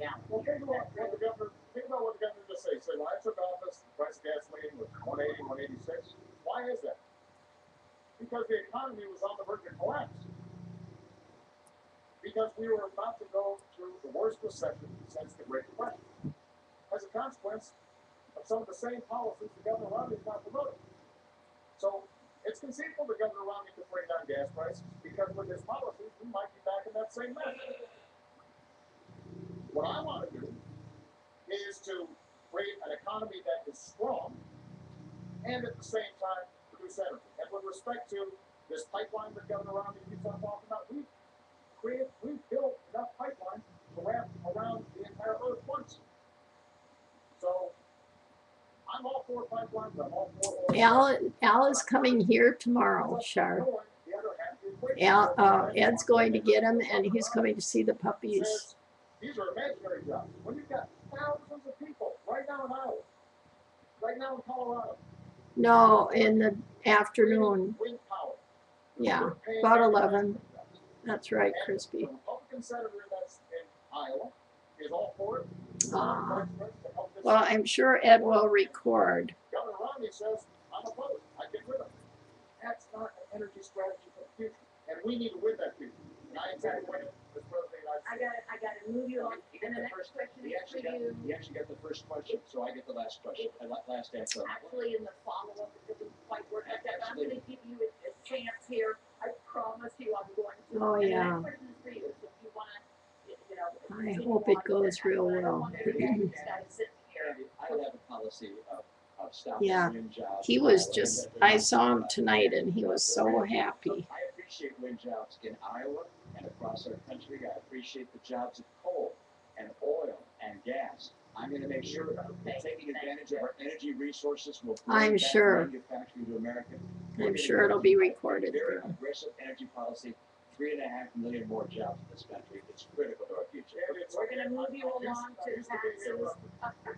gallon. Well, think about what the governor just said. He said, when I took office, the price of gasoline was 180, 186. Why is that? Because the economy was on the verge of collapse. Because we were about to go through the worst recession since the Great Depression. As a consequence of some of the same policies the Governor Romney is not promoting. So it's conceivable that Governor Romney could bring down gas prices because with his policies, we might be back in that same mess. What I want to do is to create an economy that is strong and at the same time produce energy. And with respect to this pipeline that Governor Romney keeps on talking about, we've built enough pipeline to wrap around the entire earth once. So I'm all for pipelines. I'm all for Al is coming here tomorrow, Shar. Ed's going to get him, and he's coming to see the puppies. These are imaginary jobs. When you've got thousands of people right now in Iowa, right now in Colorado. No, in the afternoon. Wind power. Yeah, about 11. That's right, Crispy. The Republican senator that's in Iowa is all for it. Well, I'm sure Ed will record. Governor Romney says, I'm opposed. I get rid of it. That's not an energy strategy for the future. And we need to win that future. And I intend to win it as president of the United States. I got to move you on. And the next question is for you. He actually got the first question, so I get the last question, last answer. Actually, in the follow-up, it doesn't quite work like that. I'm going to give you a chance here. I promise you I'm going to. Oh, yeah. And the next question is for you. So if you want to, I hope it goes real well. I don't have a policy of stopping Yeah, wind jobs. he was just, I saw him tonight, and he was so happy. I appreciate wind jobs in Iowa and across our country. I appreciate the jobs of coal and oil and gas. I'm going to make sure that taking advantage of our energy resources will I'm sure. manufacturing to America. I'm sure it'll be recorded. Very aggressive energy policy. 3.5 million more jobs in this country. It's critical to our future. we're going to move you along to taxes. We're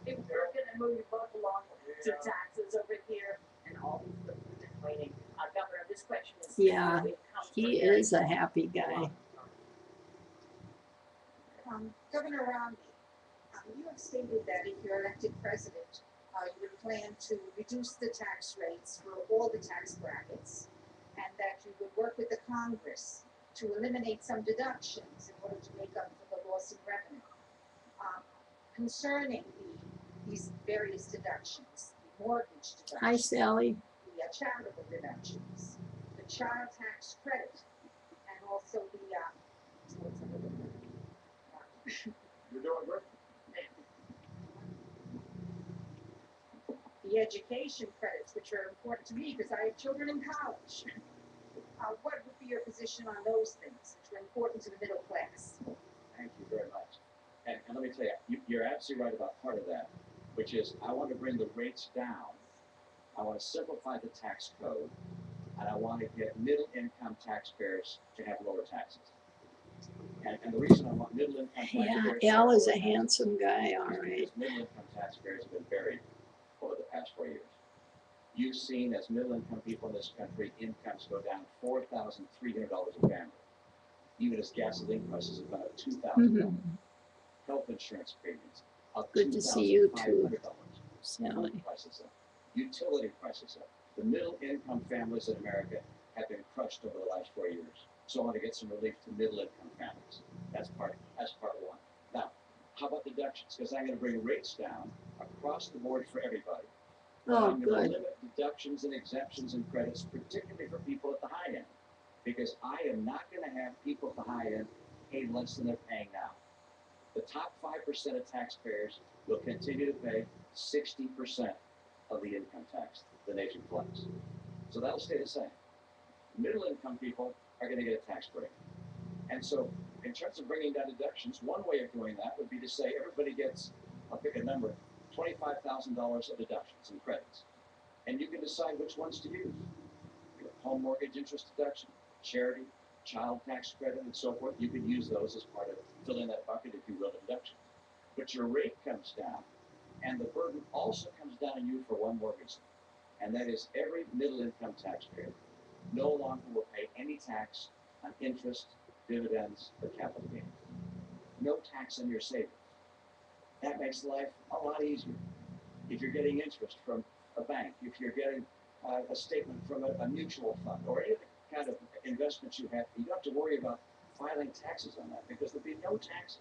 going to move you both along to taxes over here and all these things we've been waiting. Governor, this question is Yeah, he is a happy guy. Governor Romney, you have stated that if you're elected president, you would plan to reduce the tax rates for all the tax brackets, and that you would work with the Congress to eliminate some deductions in order to make up for the loss in revenue. Concerning these various deductions, the mortgage deductions, Hi, Sally. the charitable deductions, the child tax credit, and also the You're doing great. the education credits, which are important to me because I have children in college. What would be your position on those things, which are important to the middle class? Thank you very much. And let me tell you, you're absolutely right about part of that, which is I want to bring the rates down. I want to simplify the tax code, and I want to get middle-income taxpayers to have lower taxes. And the reason I want middle-income taxpayers... Yeah, Al is a handsome guy, all right. Because middle-income taxpayers have been buried over the past 4 years. You've seen, as middle-income people in this country, incomes go down $4,300 a family. Even as gasoline prices have gone up $2,000. Health insurance premiums up Good to see you too, $2,500. Sally. Food prices up. Utility prices up. The middle-income families in America have been crushed over the last 4 years. So I want to get some relief to middle-income families. That's part one. Now, how about deductions? Because I'm going to bring rates down across the board for everybody. Oh, I'm going good. to limit deductions and exemptions and credits, particularly for people at the high end. Because I am not going to have people at the high end pay less than they're paying now. The top 5% of taxpayers will continue to pay 60% of the income tax the nation collects. So that'll stay the same. Middle-income people are going to get a tax break. And so, in terms of bringing down deductions, one way of doing that would be to say everybody gets, I'll pick a number, $25,000 of deductions and credits. And you can decide which ones to use. Your home mortgage interest deduction, charity, child tax credit, and so forth. You can use those as part of filling that bucket, if you will, of deductions. But your rate comes down, and the burden also comes down on you for one more reason. And that is every middle-income taxpayer no longer will pay any tax on interest, dividends, or capital gains. No tax on your savings. That makes life a lot easier. If you're getting interest from a bank, if you're getting a statement from a mutual fund, or any kind of investments you have, you don't have to worry about filing taxes on that, because there'll be no taxes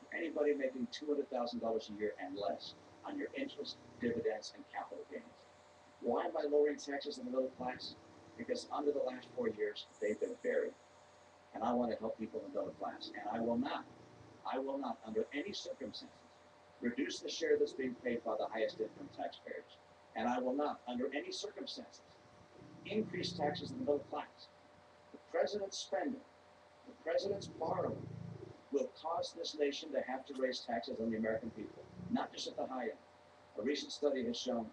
for anybody making $200,000 a year and less on your interest, dividends, and capital gains. Why am I lowering taxes on the middle class? Because under the last 4 years, they've been buried. And I want to help people in the middle class. And I will not, under any circumstances, reduce the share that's being paid by the highest income taxpayers. And I will not, under any circumstances, increase taxes on the middle class. The president's spending, the president's borrowing, will cause this nation to have to raise taxes on the American people, not just at the high end. A recent study has shown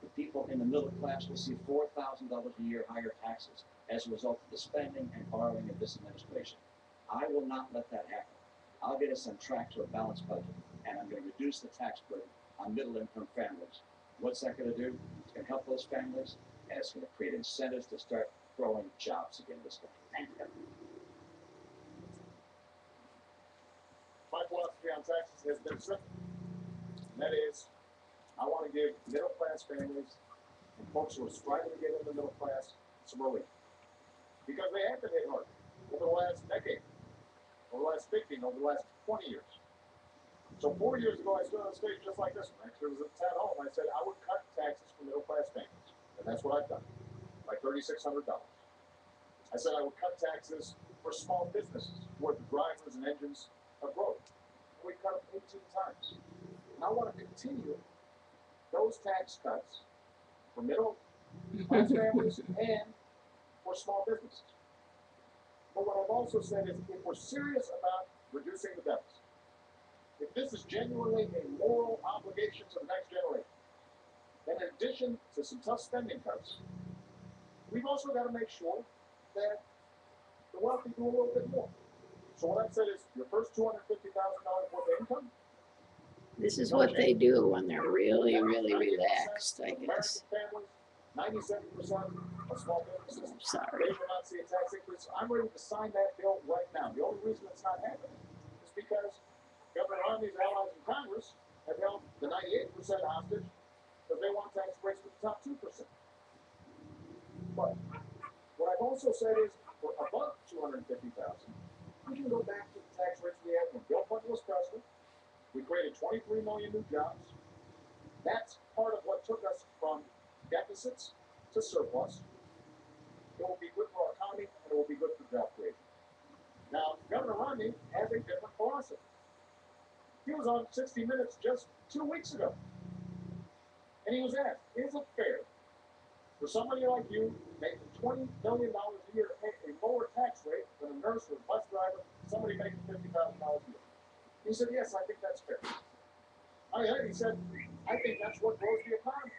that people in the middle class will see $4,000 a year higher taxes as a result of the spending and borrowing of this administration. I will not let that happen. I'll get us on track to a balanced budget, and I'm going to reduce the tax burden on middle-income families. What's that going to do? It's going to help those families, and it's going to create incentives to start growing jobs again in this country. Thank you. My philosophy on taxes has been simple. And that is, I want to give middle-class families and folks who are striving to get into the middle class some relief. Because they have been hit hard over the last decade, over the last 15, over the last 20 years. So 4 years ago, I stood on a stage just like this one. Actually, it was at town hall, and I said I would cut taxes for middle-class families. And that's what I've done, by $3,600. I said I would cut taxes for small businesses, who are the drivers and engines of growth. And we cut them 18 times. And I want to continue those tax cuts for middle-class families and for small businesses. But what I've also said is, if we're serious about reducing the deficit, if this is genuinely a moral obligation to the next generation, then in addition to some tough spending cuts, we've also got to make sure that the wealthy do a little bit more. So what I've said is, your first $250,000 worth of income, This is what they do when they're really, really relaxed, I guess. American families, 97% of small businesses, I'm sorry. they will not see a tax increase. I'm ready to sign that bill right now. The only reason it's not happening is because Governor Romney's allies in Congress have held the 98% hostage because they want tax breaks for the top 2%. But what I've also said is, for above $250,000, we can go back to the tax rates we had when Bill Clinton was president. We created 23 million new jobs. That's part of what took us from deficits to surplus. It will be good for our economy, and it will be good for job creation. Now, Governor Romney has a different philosophy. He was on 60 Minutes just 2 weeks ago, and he was asked, is it fair for somebody like you making $20 million a year to pay a lower tax rate than a nurse or a bus driver, somebody making $50,000 a year? He said, yes, I think that's fair. He said, I think that's what grows the economy.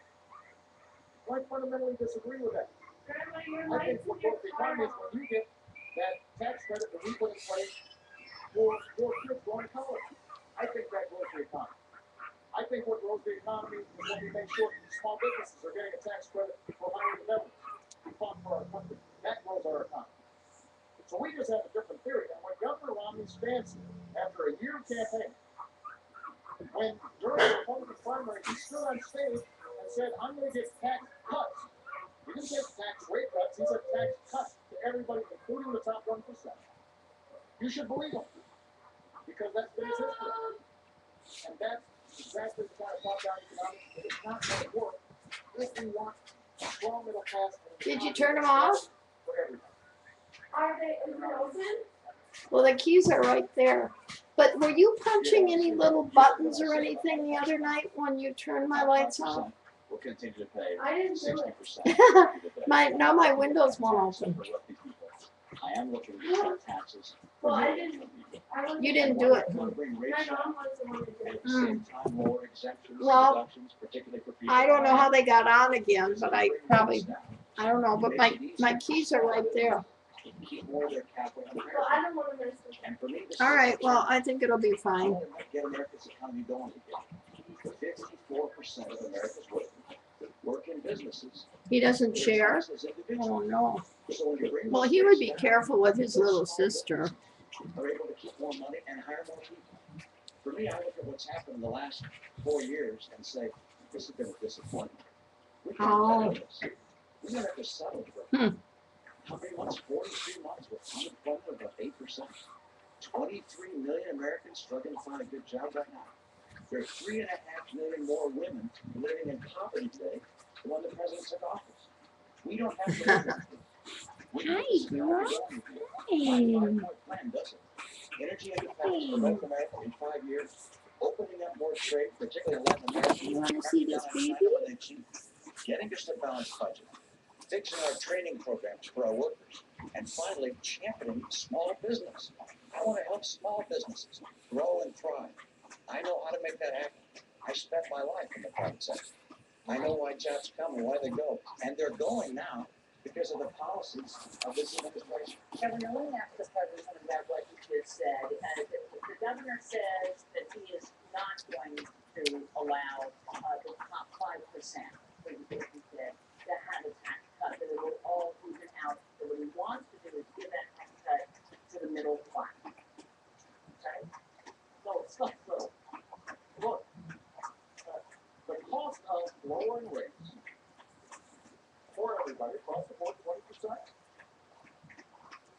Well, I fundamentally disagree with that. I think what grows the economy is when you get that tax credit that we put in place for kids going to college. I think that grows the economy. I think what grows the economy is when we make sure small businesses are getting a tax credit for hiring veterans who fought for our country. That grows our economy. So we just have a different theory. And when Governor Romney stands here after a year of campaigning, when during the Republican primary he stood on stage and said, I'm going to give tax cuts. He didn't say tax rate cuts, he said tax cuts to everybody, including the top 1%. You should believe him, because that's been his history. And that's exactly the kind of top-down economics that is not going to work if we want a strong middle class. Did you turn them off? For everybody. Are they open? Well, the keys are right there. But were you punching any little buttons or anything the other night when you turned my lights off? We'll continue to pay I didn't do it. 60%. Now my windows won't open. I am looking to cut taxes. Well, I didn't. You didn't do it. Want to bring rates My down, mom was the one that did and it. at the same time, lower exemptions, Well, deductions, particularly for people. I don't know how they got on again, but I probably, Down. I don't know, but my keys are right there. Keep more of their capital in Well, America. I don't want to mess with And for me, this All is- right, well, I think it'll be I fine. want to get America's economy going again. 54% of America's workers work in businesses. He doesn't share? As individuals. Oh, no. So when you bring Well, those he would rates be down, careful with his little those small sister. businesses are able to keep more money and hire more people. For me, I look at what's happened in the last 4 years and say, this has been a disappointment. We can't Oh. this. We're going to have to settle for how many months? 43 months with unemployment of 8%. 23 million Americans struggling to find a good job right now. There are 3.5 million more women living in poverty today than when the president took office. We don't have to live like this. We Hi, need to spend girl. our money. My 5-point plan does it. Energy independence for North America in 5 years, opening up more trade, particularly in Latin America. You want to see this baby? Getting us to balanced budget, fixing our training programs for our workers, and finally championing small business. I want to help small businesses grow and thrive. I know how to make that happen. I spent my life in the private sector. I know why jobs come and why they go, and they're going now because of the policies of this administration. Governor, let me ask the president about what you just said. The governor says that he is not going to allow the top 5%, what he said, to have a tax cut, that it will all even out. So what he wants to do is give that tax cut to the middle class. Okay? No, it's not so. Look, the cost of lowering rates for everybody across the board, 20%,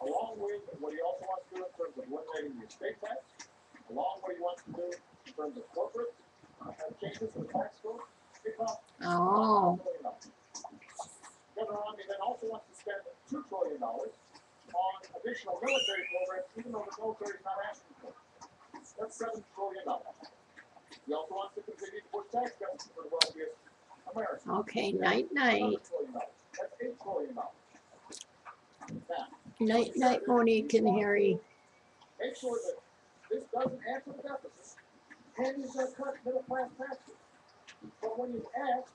along with what he also wants to do in terms of eliminating the estate tax, along with what he wants to do in terms of corporate changes to the tax code, it costs Oh. $1 billion. Governor Romney then also wants to spend $2 trillion on additional military programs, even though the military is not asking for it. That's $7 trillion. He also wants to continue to push tax cuts for the wealthiest Americans. Okay, night, night. $7 trillion. That's $8 trillion. Now, Night, night, Monique and Harry. make sure that this doesn't add to the deficit, and he's going to cut middle class taxes. But when you ask,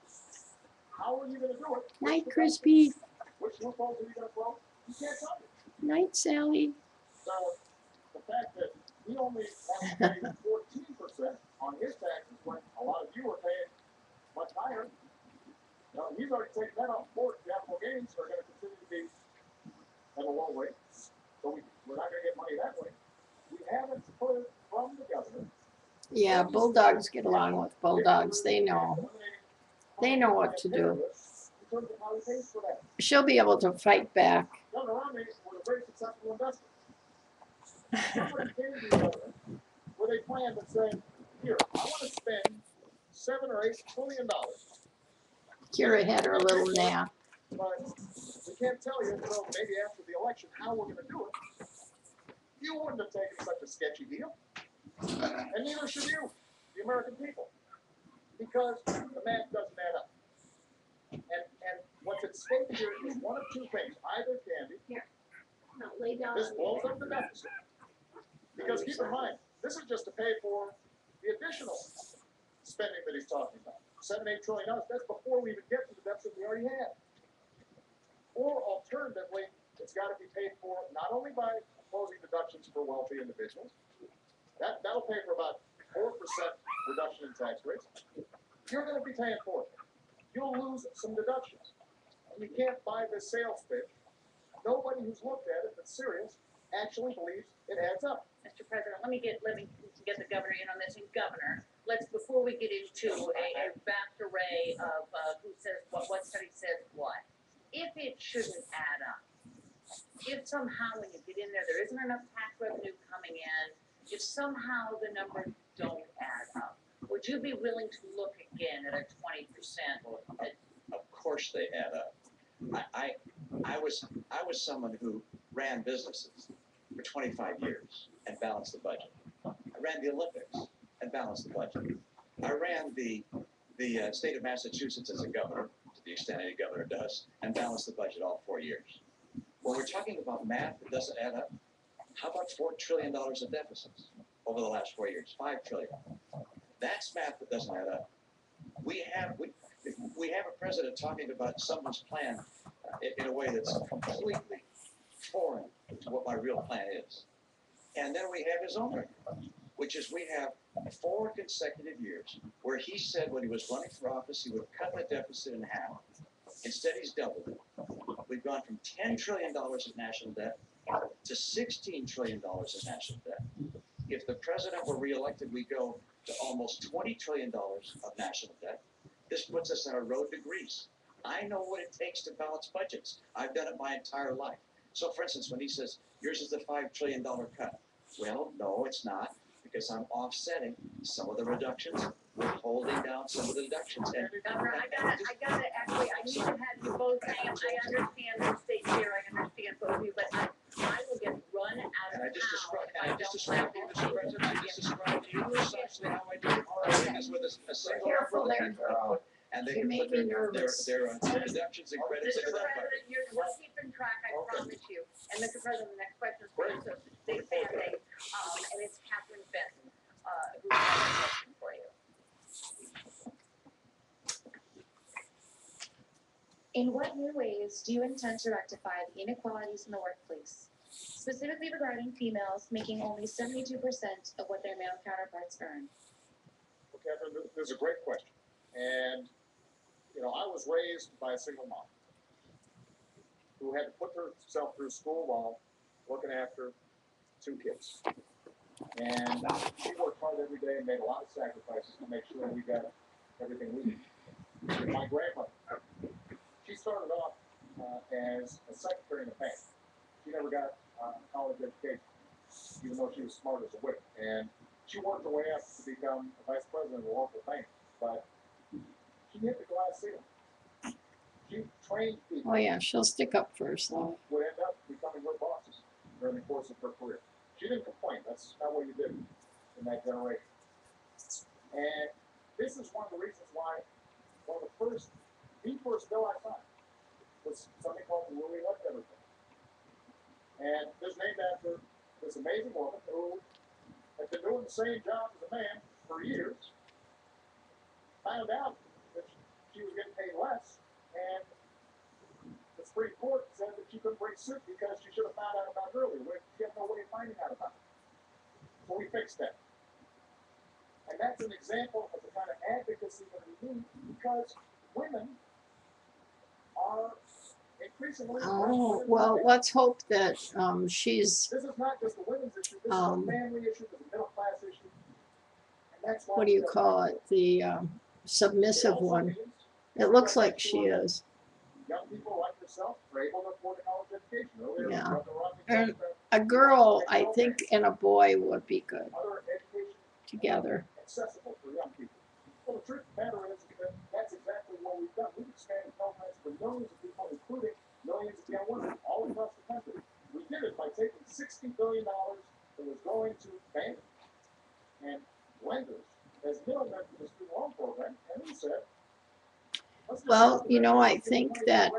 how are you going to do it? Night, Crispy. Which loopholes are you going to close? You can't tell me. Night, Sally. So the fact that he only has to pay 14% on his taxes when a lot of you are paying much higher, he's already taken that off the board. Capital gains are going to continue to be at a low rate. So we're not going to get money that way. We haven't heard from the governor. Yeah, bulldogs get along with bulldogs. They know. They know what to do. In terms of how he pays for that. She'll be able to fight back. Governor Romney was a very successful investor. Somebody came to the governor with a plan that said, here, I want to spend $7 or $8 trillion. Kira had her little nap. But we can't tell you until maybe after the election how we're going to do it. You wouldn't have taken such a sketchy deal. And neither should you, the American people. Because the math doesn't add up. And what's at stake here is one of two things. Either, Candy, No, lay down. this blows up the deficit. Because keep in mind, this is just to pay for the additional spending that he's talking about. $7-8 trillion, that's before we even get to the deficit we already had. Or alternatively, it's got to be paid for not only by imposing deductions for wealthy individuals, that'll pay for about 4% reduction in tax rates. You're going to be paying for it. You'll lose some deductions. And you can't buy this sales pitch. Nobody who's looked at it that's serious actually believes it adds up. Mr. President, let me get the governor in on this. And Governor, before we get into a vast array of who says what study says what, if it shouldn't add up, if somehow when you get in there isn't enough tax revenue coming in, if somehow the numbers don't add up, would you be willing to look again at a 20%? Of course they add up. I was someone who ran businesses for 25 years and balanced the budget. I ran the Olympics and balanced the budget. I ran the state of Massachusetts as a governor, to the extent any governor does, and balanced the budget all 4 years. When we're talking about math that doesn't add up, how about $4 trillion of deficits over the last 4 years? $5 trillion. That's math that doesn't add up. We have a president talking about someone's plan in a way that's completely foreign to what my real plan is. And then we have his own record, which is we have 4 consecutive years where he said when he was running for office he would cut the deficit in half. Instead, he's doubled it. We've gone from $10 trillion of national debt to $16 trillion of national debt. if the president were reelected, we go to almost $20 trillion of national debt. This puts us on a road to Greece. I know what it takes to balance budgets. I've done it my entire life. So, for instance, when he says, yours is the $5 trillion cut, well, no, it's not, because I'm offsetting some of the reductions, withholding down some of the deductions. And Governor, actually, I need to have you both hang up. I understand the state here, I understand both of you, but I will get run out And of I just town described, if and I I just don't have described to you, this. Mr. President, I just described to you precisely how I do it. Because with a single Careful umbrella, there, people can girl. put, and they You can make put me their nervous. deductions and credits Mr. into that bucket. President, we're keeping track, I promise you. And Mr. President, the next question is for you, so stay standing, and it's Catherine Benton, who has a question for you. In what new ways do you intend to rectify the inequalities in the workplace, specifically regarding females making only 72% of what their male counterparts earn? Well, Catherine, this is a great question. And, you know, I was raised by a single mom who had to put herself through school while looking after two kids. And she worked hard every day and made a lot of sacrifices to make sure we got everything we needed. My grandmother, she started off as a secretary in a bank. She never got a college education, even though she was smart as a whip. And she worked her way up to become a vice president of a local bank. But she hit the glass ceiling. She trained people Oh yeah, she'll stick up for herself. who would end up becoming her bosses during the course of her career. She didn't complain. That's not what you did in that generation. And this is one of the reasons why one of the first bill I signed was something called the Louis Leftover Bill. And it's named after this amazing woman who had been doing the same job as a man for years, found out that she was getting paid less, and the Supreme Court said that she couldn't bring suit because she should have found out about it earlier. She had no way of finding out about it. So we fixed that. And that's an example of the kind of advocacy that we need because women are increasingly. Oh, well, let's hope that she's, This is not just a women's issue, this is a family issue, this is a middle class issue. And that's why what do you call it, the submissive one. It looks like she is. young people like yourself are able to afford a college education. Earlier, Yeah. Governor Romney And talked about a girl, I think, and a boy would be good other education together. accessible for young people. Well, the truth of the matter is that that's exactly what we've done. We've expanded Pell Grants for millions of people, including millions of young women all across the country. We did it by taking $60 billion that was going to banks and lenders as middlemen for the student loan program, and we said, let's just Well, you know, I think that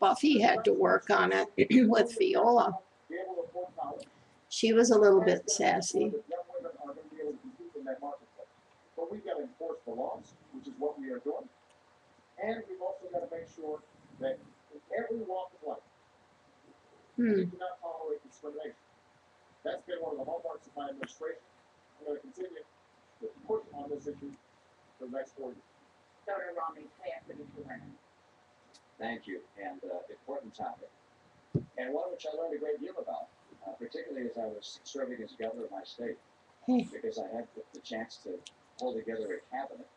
Buffy had to work on it with Viola. be able to afford college. She was a little bit sassy. That young women are going to be able to compete in that marketplace. But we've got to enforce the laws, which is what we are doing. And we've also got to make sure that in every walk of life, we do not tolerate discrimination. That's been one of the hallmarks of my administration. I'm going to continue to push on this issue for the next 4 years. Governor Romney, pay equity for women. Thank you, and important topic, and one which I learned a great deal about, particularly as I was serving as governor of my state, because I had the chance to pull together a cabinet,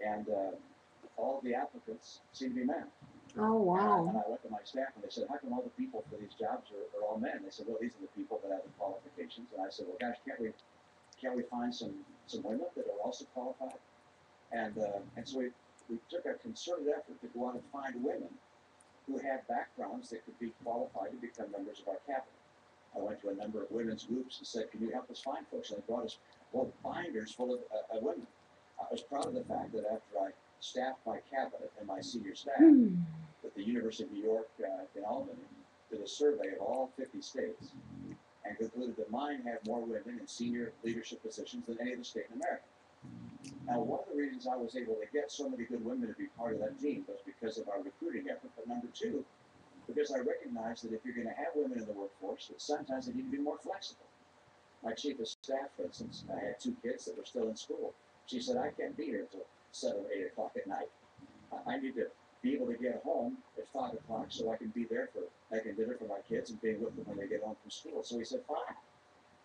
and all of the applicants seemed to be men. Oh, wow. And I went to my staff and they said, how come all the people for these jobs are all men? They said, well, these are the people that have the qualifications. And I said, well, gosh, can't we find some women that are also qualified? And so we took a concerted effort to go out and find women who had backgrounds that could be qualified to become members of our cabinet. I went to a number of women's groups and said, can you help us find folks? And they brought us binders full of women. I was proud of the fact that after I staffed my cabinet and my senior staff, that the University of New York in Albany did a survey of all 50 states and concluded that mine had more women in senior leadership positions than any other state in America. Now, one of the reasons I was able to get so many good women to be part of that team was because of our recruiting effort, but number two, because I recognized that if you're going to have women in the workforce, that sometimes they need to be more flexible. My chief of staff, for instance, I had 2 kids that were still in school. She said, I can't be here until 7 or 8 o'clock at night. I need to be able to get home at 5 o'clock so I can be there for making dinner for my kids and being with them when they get home from school. So he said, fine.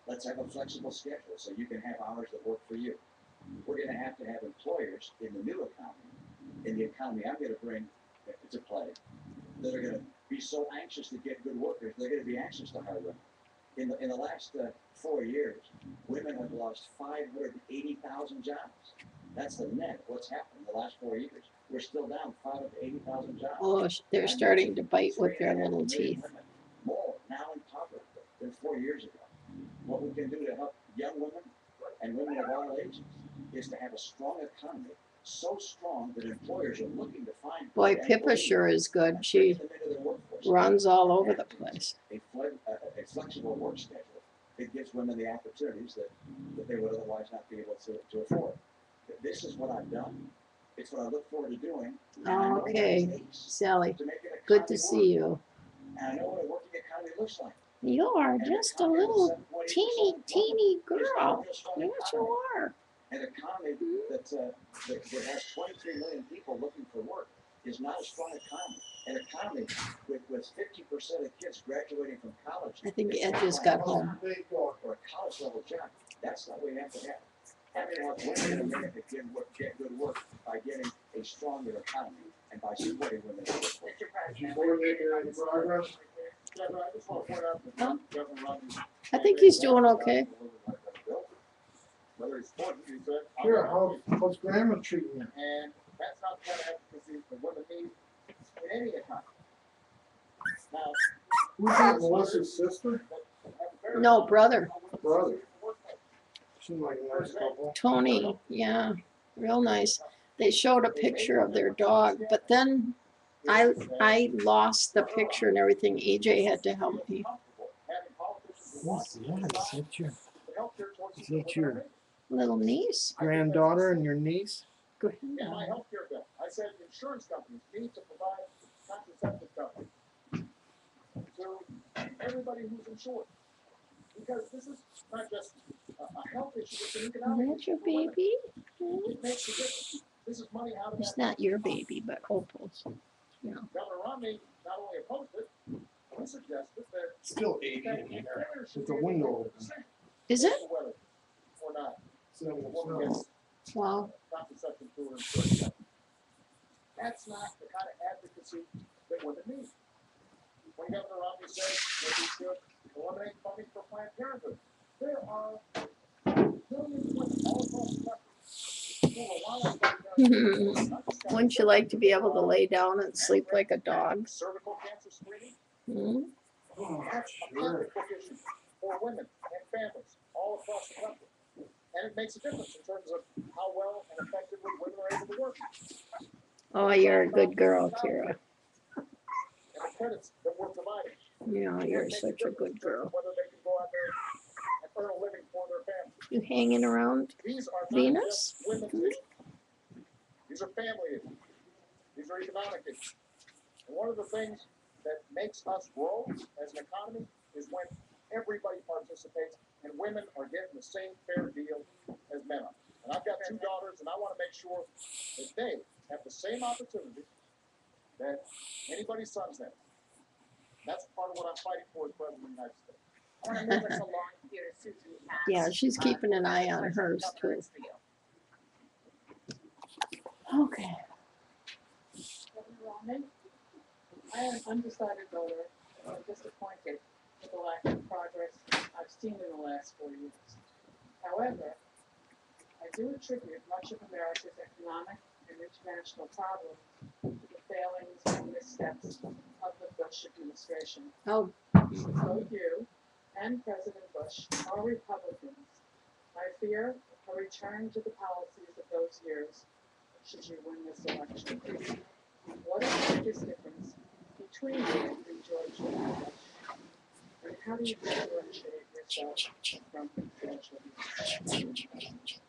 Let's have a flexible schedule so you can have hours that work for you. We're going to have employers in the new economy, in the economy I'm going to bring to play, that are going to be so anxious to get good workers, they're going to be anxious to hire women. In the last 4 years, women have lost 580,000 jobs. That's the net. What's happened in the last 4 years? We're still down 580,000 jobs. Oh, they're starting to bite with their little teeth. More now in poverty than 4 years ago. What we can do to help young women and women of all ages is to have a strong economy, so strong that employers are looking to find. Boy, Pippa sure is good. She runs all over the place. A flexible work schedule that gives women the opportunities that they would otherwise not be able to afford. This is what I've done. It's what I look forward to doing. Okay, Sally, good to see you. And I know what a working economy looks like. You are just a little teeny girl. Yes, you are. An economy that has 23 million people looking for work is not a strong economy. An economy with 50% of kids graduating from college. I think Ed just got home. Or a college level job. That's not what we have to have. Having to have women in America get good work by getting a stronger economy and by supporting women in the workforce. Is your board making any progress? Yeah, but I just want to point out that Governor Romney. I think he's doing okay. Whether he's 40, he said. Sure, how's grandma treating you? And that's not the kind of advocacy that women need in any economy. Now, Who's that, Melissa's sister? No, brother. Brother. Seemed like a nice couple. Tony, yeah, real nice. They showed a picture of their dog, but then I lost the picture and everything. AJ had to help me. What's that? Is that your Little niece? granddaughter and your niece? Go In my ahead. healthcare bill, I said insurance companies need to provide contraceptive coverage to everybody who's insured. Because this is not just a health issue, it's an Is economic that issue your for women. baby? It makes a difference. This is money out of It's that. not your baby, but Opal's. Yeah. Governor Romney not only opposed it, he suggested that Still 80 that in there. employers should With the be able to window make a open. decision Is it? as to whether or not a woman gets Wow. contraception through her insurance company. That's not the kind of advocacy that women need. When Governor Romney said that we should eliminate funding for Planned Parenthood, there are millions of women all across the country who rely on Planned Parenthood. Not just Wouldn't you like to be able to lay down and sleep like a dog? cervical cancer screening. Hmm? That's a pocketbook issue for women and families all across the country. And it makes a difference in terms of how well and effectively women are able to work. Oh, you're a good girl, Kira. And the credits that we're providing. Yeah, you're such a good girl. Whether they can go out there and earn a living for their family. You hanging around These are not Venus? just women's issues. These are family issues. These are economic issues. And one of the things that makes us grow as an economy is when everybody participates and women are getting the same fair deal as men are. And I've got two daughters, and I want to make sure that they have the same opportunity that anybody's sons have. That's part of what I'm fighting for as President of the United States. I want to move us along here to Susan Katz. Yeah, she's keeping an eye on hers too. Okay. Governor Romney, I am an undecided voter, and I'm disappointed with the lack of progress I've seen in the last 4 years. However, I do attribute much of America's economic and international problems to the failings and missteps of the Bush administration. Oh, Both you and President Bush are Republicans. I fear a return to the policies of those years should you win this election. What is the biggest difference between you and George W. Bush? And how do you differentiate yourself from George W. Bush?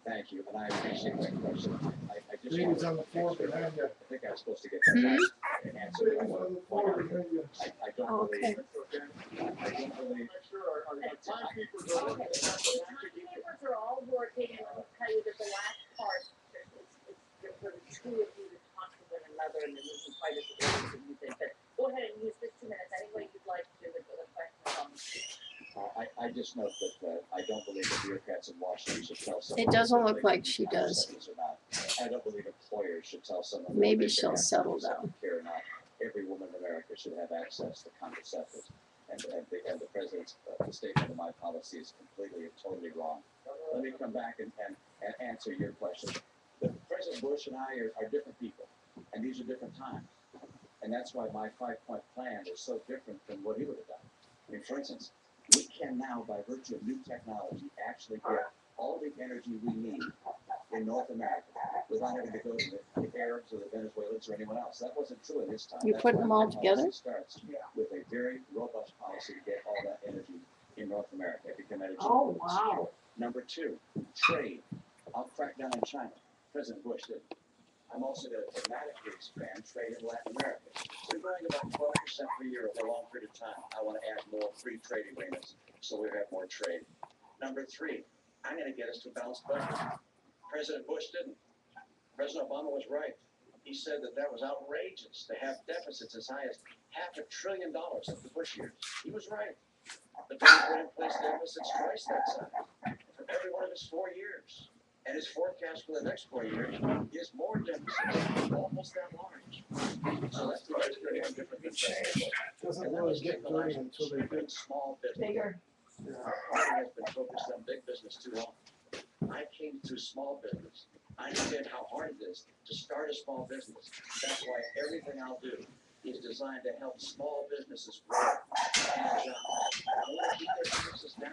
Thank you, and I appreciate that question. I just Baby's wanted on the to floor make sure behind you. I think I was supposed to get that last answer. I Baby's want on the to point floor out behind you. I don't okay. believe, I don't believe, Make sure our timekeepers are. Okay, so the timekeepers are all working, and let me tell you that the last part, it's for the two of you to talk to one another, and then we can fight at the end if you think, but go ahead and use this 2 minutes any way you'd like to with the questions on. I just note that I don't Democrats in Washington should tell someone. It doesn't whether look they like think she does. contraceptives or not. I don't believe employers should tell someone. whether Maybe they can she'll have settle contraceptive down. care or not. Every woman in America should have access to contraceptives. And the president's statement of my policy is completely and totally wrong. Let me come back and answer your question. President Bush and I are different people, and these are different times. And that's why my 5-point plan is so different than what he would have done. I mean, for instance, we can now, by virtue of new technology, actually get all the energy we need in North America without having to go to the Arabs or the Venezuelans or anyone else. That wasn't true in this time. You That's putting why them my all policy together? starts with a very robust policy to get all that energy in North America. It become energy. Oh, wow. Number 2, trade. I'll crack down on China. President Bush did. I'm also going to dramatically expand trade in Latin America. We're growing about 12% per year over a long period of time. I want to add more free trade agreements so we have more trade. Number 3, I'm going to get us to a balanced budget. President Bush didn't. President Obama was right. He said that was outrageous to have deficits as high as $500 billion in the Bush years. He was right. The president put in place deficits twice that size for every one of his 4 years. And his forecast for the next 4 years is more deficits, almost that large. So that's very different than President Bush. Doesn't And then really let's take get the last dirty one, until they stupid get small business. Bigger. yeah. Party has been focused on big business too long. I came through small business. I understand how hard it is to start a small business. That's why everything I'll do is designed to help small businesses grow and jobs. I want to keep their taxes down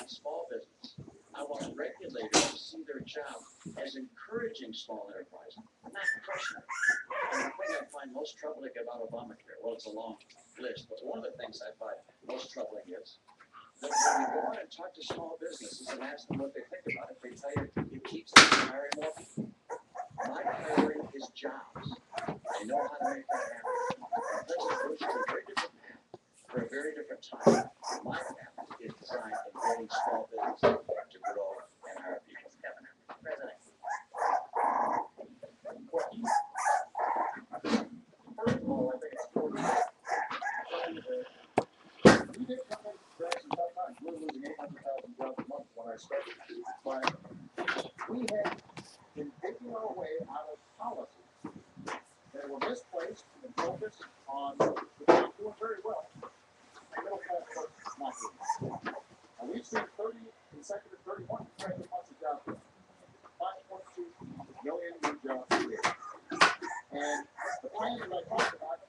on small business. I want regulators to see their job as encouraging small enterprise, not crushing it. And the thing I find most troubling about Obamacare, well, it's a long list, but one of the things I find most troubling is that when you go out and talk to small businesses and ask them what they think about it, they tell you it keeps them from hiring more people. My priority is jobs. I know how to make that happen. President Bush had a very different path for a very different time. My path is designed in getting small businesses to grow and hire people. Governor, President. First of all, I think it's important. We did come in during some tough times. We were losing 800,000 jobs a month when I started. But we had been digging our way out of policies that were misplaced and focused on the top doing very well and middle class folks not doing well. And we've seen 31 consecutive months of job growth. 5.2 million new jobs created. And the plan that I talked about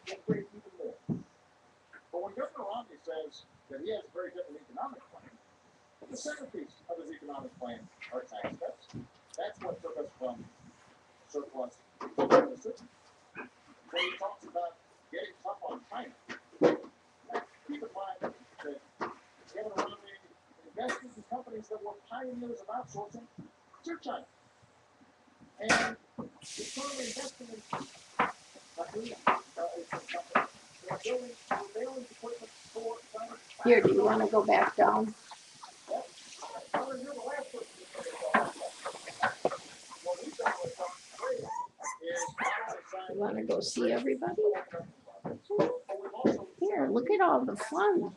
will create even more. But when Governor Romney says that he has a very different economic plan, the centerpiece of his economic plan are tax cuts. That's what took us from surplus to deficit. When he talks about getting tough on China, keep in mind that Governor Romney invested in companies that were pioneers of outsourcing to China. And he's currently investing in companies that are building surveillance equipment for China. Here, do you want to go back down? Governor, you're the last person to say that. What we've done with some trade is not only sign You want to go see everybody? but we've also Here, look at all the fun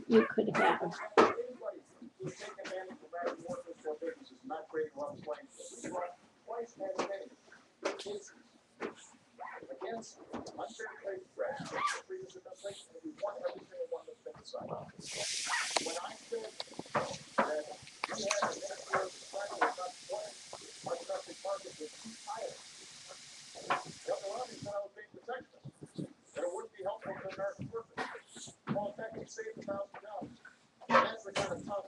you could have. anybody who's taking advantage of American workers for businesses, not creating level playing field. We brought twice as many cases against unfair trade practices in the previous administration, and we won every single one that's been decided. When I said that we had a minister of China was not supporting our domestic market with too high, Governor Romney said I was being protectionist, that it wouldn't be helpful to American workers. Well, in fact, it saved 1,000 jobs. And that's the kind of tough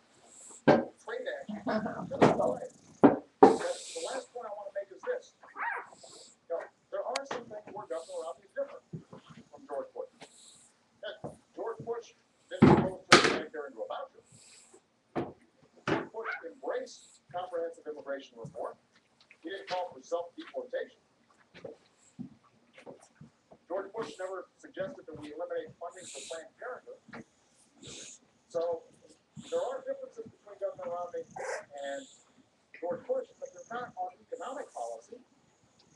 trade action that is required. The last point I want to make is this. Now, there are some things where Governor Romney is different from George Bush. George Bush didn't go to Medicare into a voucher. George Bush embraced comprehensive immigration reform. He didn't call for self-deportation. George Bush never suggested that we eliminate funding for Planned Parenthood. So there are differences between Governor Romney and George Bush, but they're not on economic policy.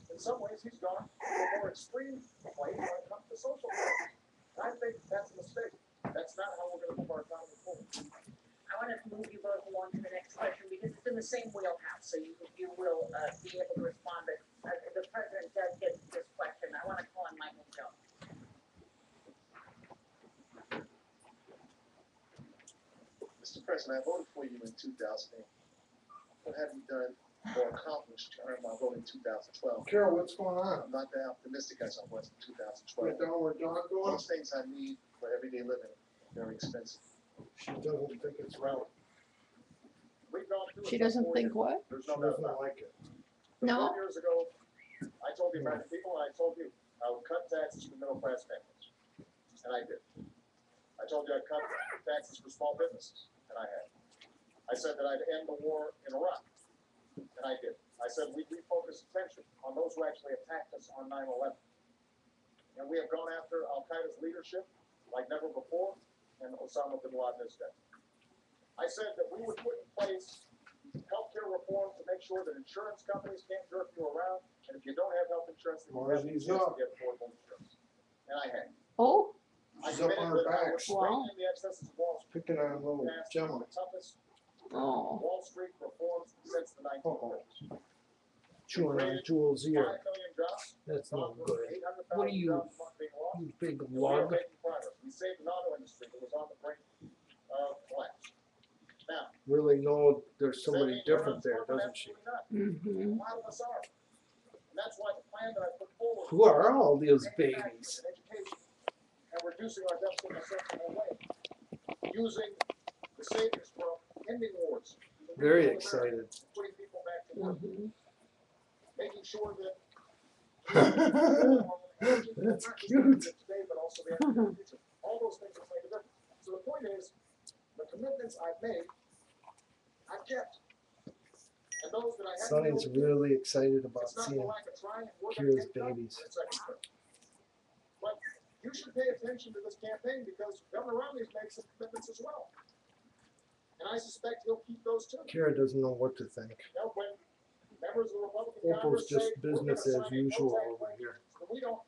In some ways, he's gone to a more extreme place when it comes to social policy. And I think that's a mistake. That's not how we're going to move our economy forward. I want to move you both along to the next in the same wheelhouse, so you will, be able to respond, but, the president does get this question. I wanna call on Michael Jones. Mr. President, I voted for you in 2008. What have you done or accomplished to earn my vote in 2012? Carol, what's going on? I'm not that optimistic as I was in You 2012. down where Dawn going? Most things I need for everyday living are very expensive. She doesn't think it's right. We've gone through it She for doesn't 4 think years. what? There's She no doubt doesn't about it. like it. No? 4 years ago, I told the American people, and I told you, I would cut taxes for middle class families. And I did. I told you I'd cut taxes for small businesses, and I have. I said that I'd end the war in Iraq, and I did. I said we'd refocus attention on those who actually attacked us on 9/11. And we have gone after Al Qaeda's leadership like never before, and Osama bin Laden is dead. I said that we would put in place healthcare reform to make sure that insurance companies can't jerk you around, and if you don't have health insurance, then you have a chance to get affordable insurance. And I have. Oh, I She's up on her committed that I would back, strengthen the excesses of Wall Street, picking on little passed Gemma. the toughest oh. Wall Street reforms since the 1930s. Chewing on Jules' 5 ear. million jobs, That's gone not through good. 800,000 What are you, jobs a month being lost. you big And we are lug? making progress. We saved an auto industry that was on the brink of collapse. Now, Really know there's does that somebody mean we're different there, unspoken? doesn't she? Absolutely not. Mm-hmm. A lot of us are. And that's why the plan that I put forward. Who are all these manufacturing babies? and education, and reducing our deficit in a sensible way. Using the savings from ending wars. to Very rebuild America, excited. and putting people back to work. Mm-hmm. Making sure that That's cute. today, but also the future. All those things will make a difference. So the point is, the commitments I've made, I've kept. And those that I haven't. Sonny's really excited about It's not seeing for lack of trying, and we're gonna Kira's get it done babies. in a second term. But you should pay attention to this campaign because Governor Romney's made some commitments as well. And I suspect he'll keep those too. Kira doesn't know what to think. Now, when members of the Republican Opal's Congress say, just we're gonna business as sign a usual no-tax over plan, here. that we don't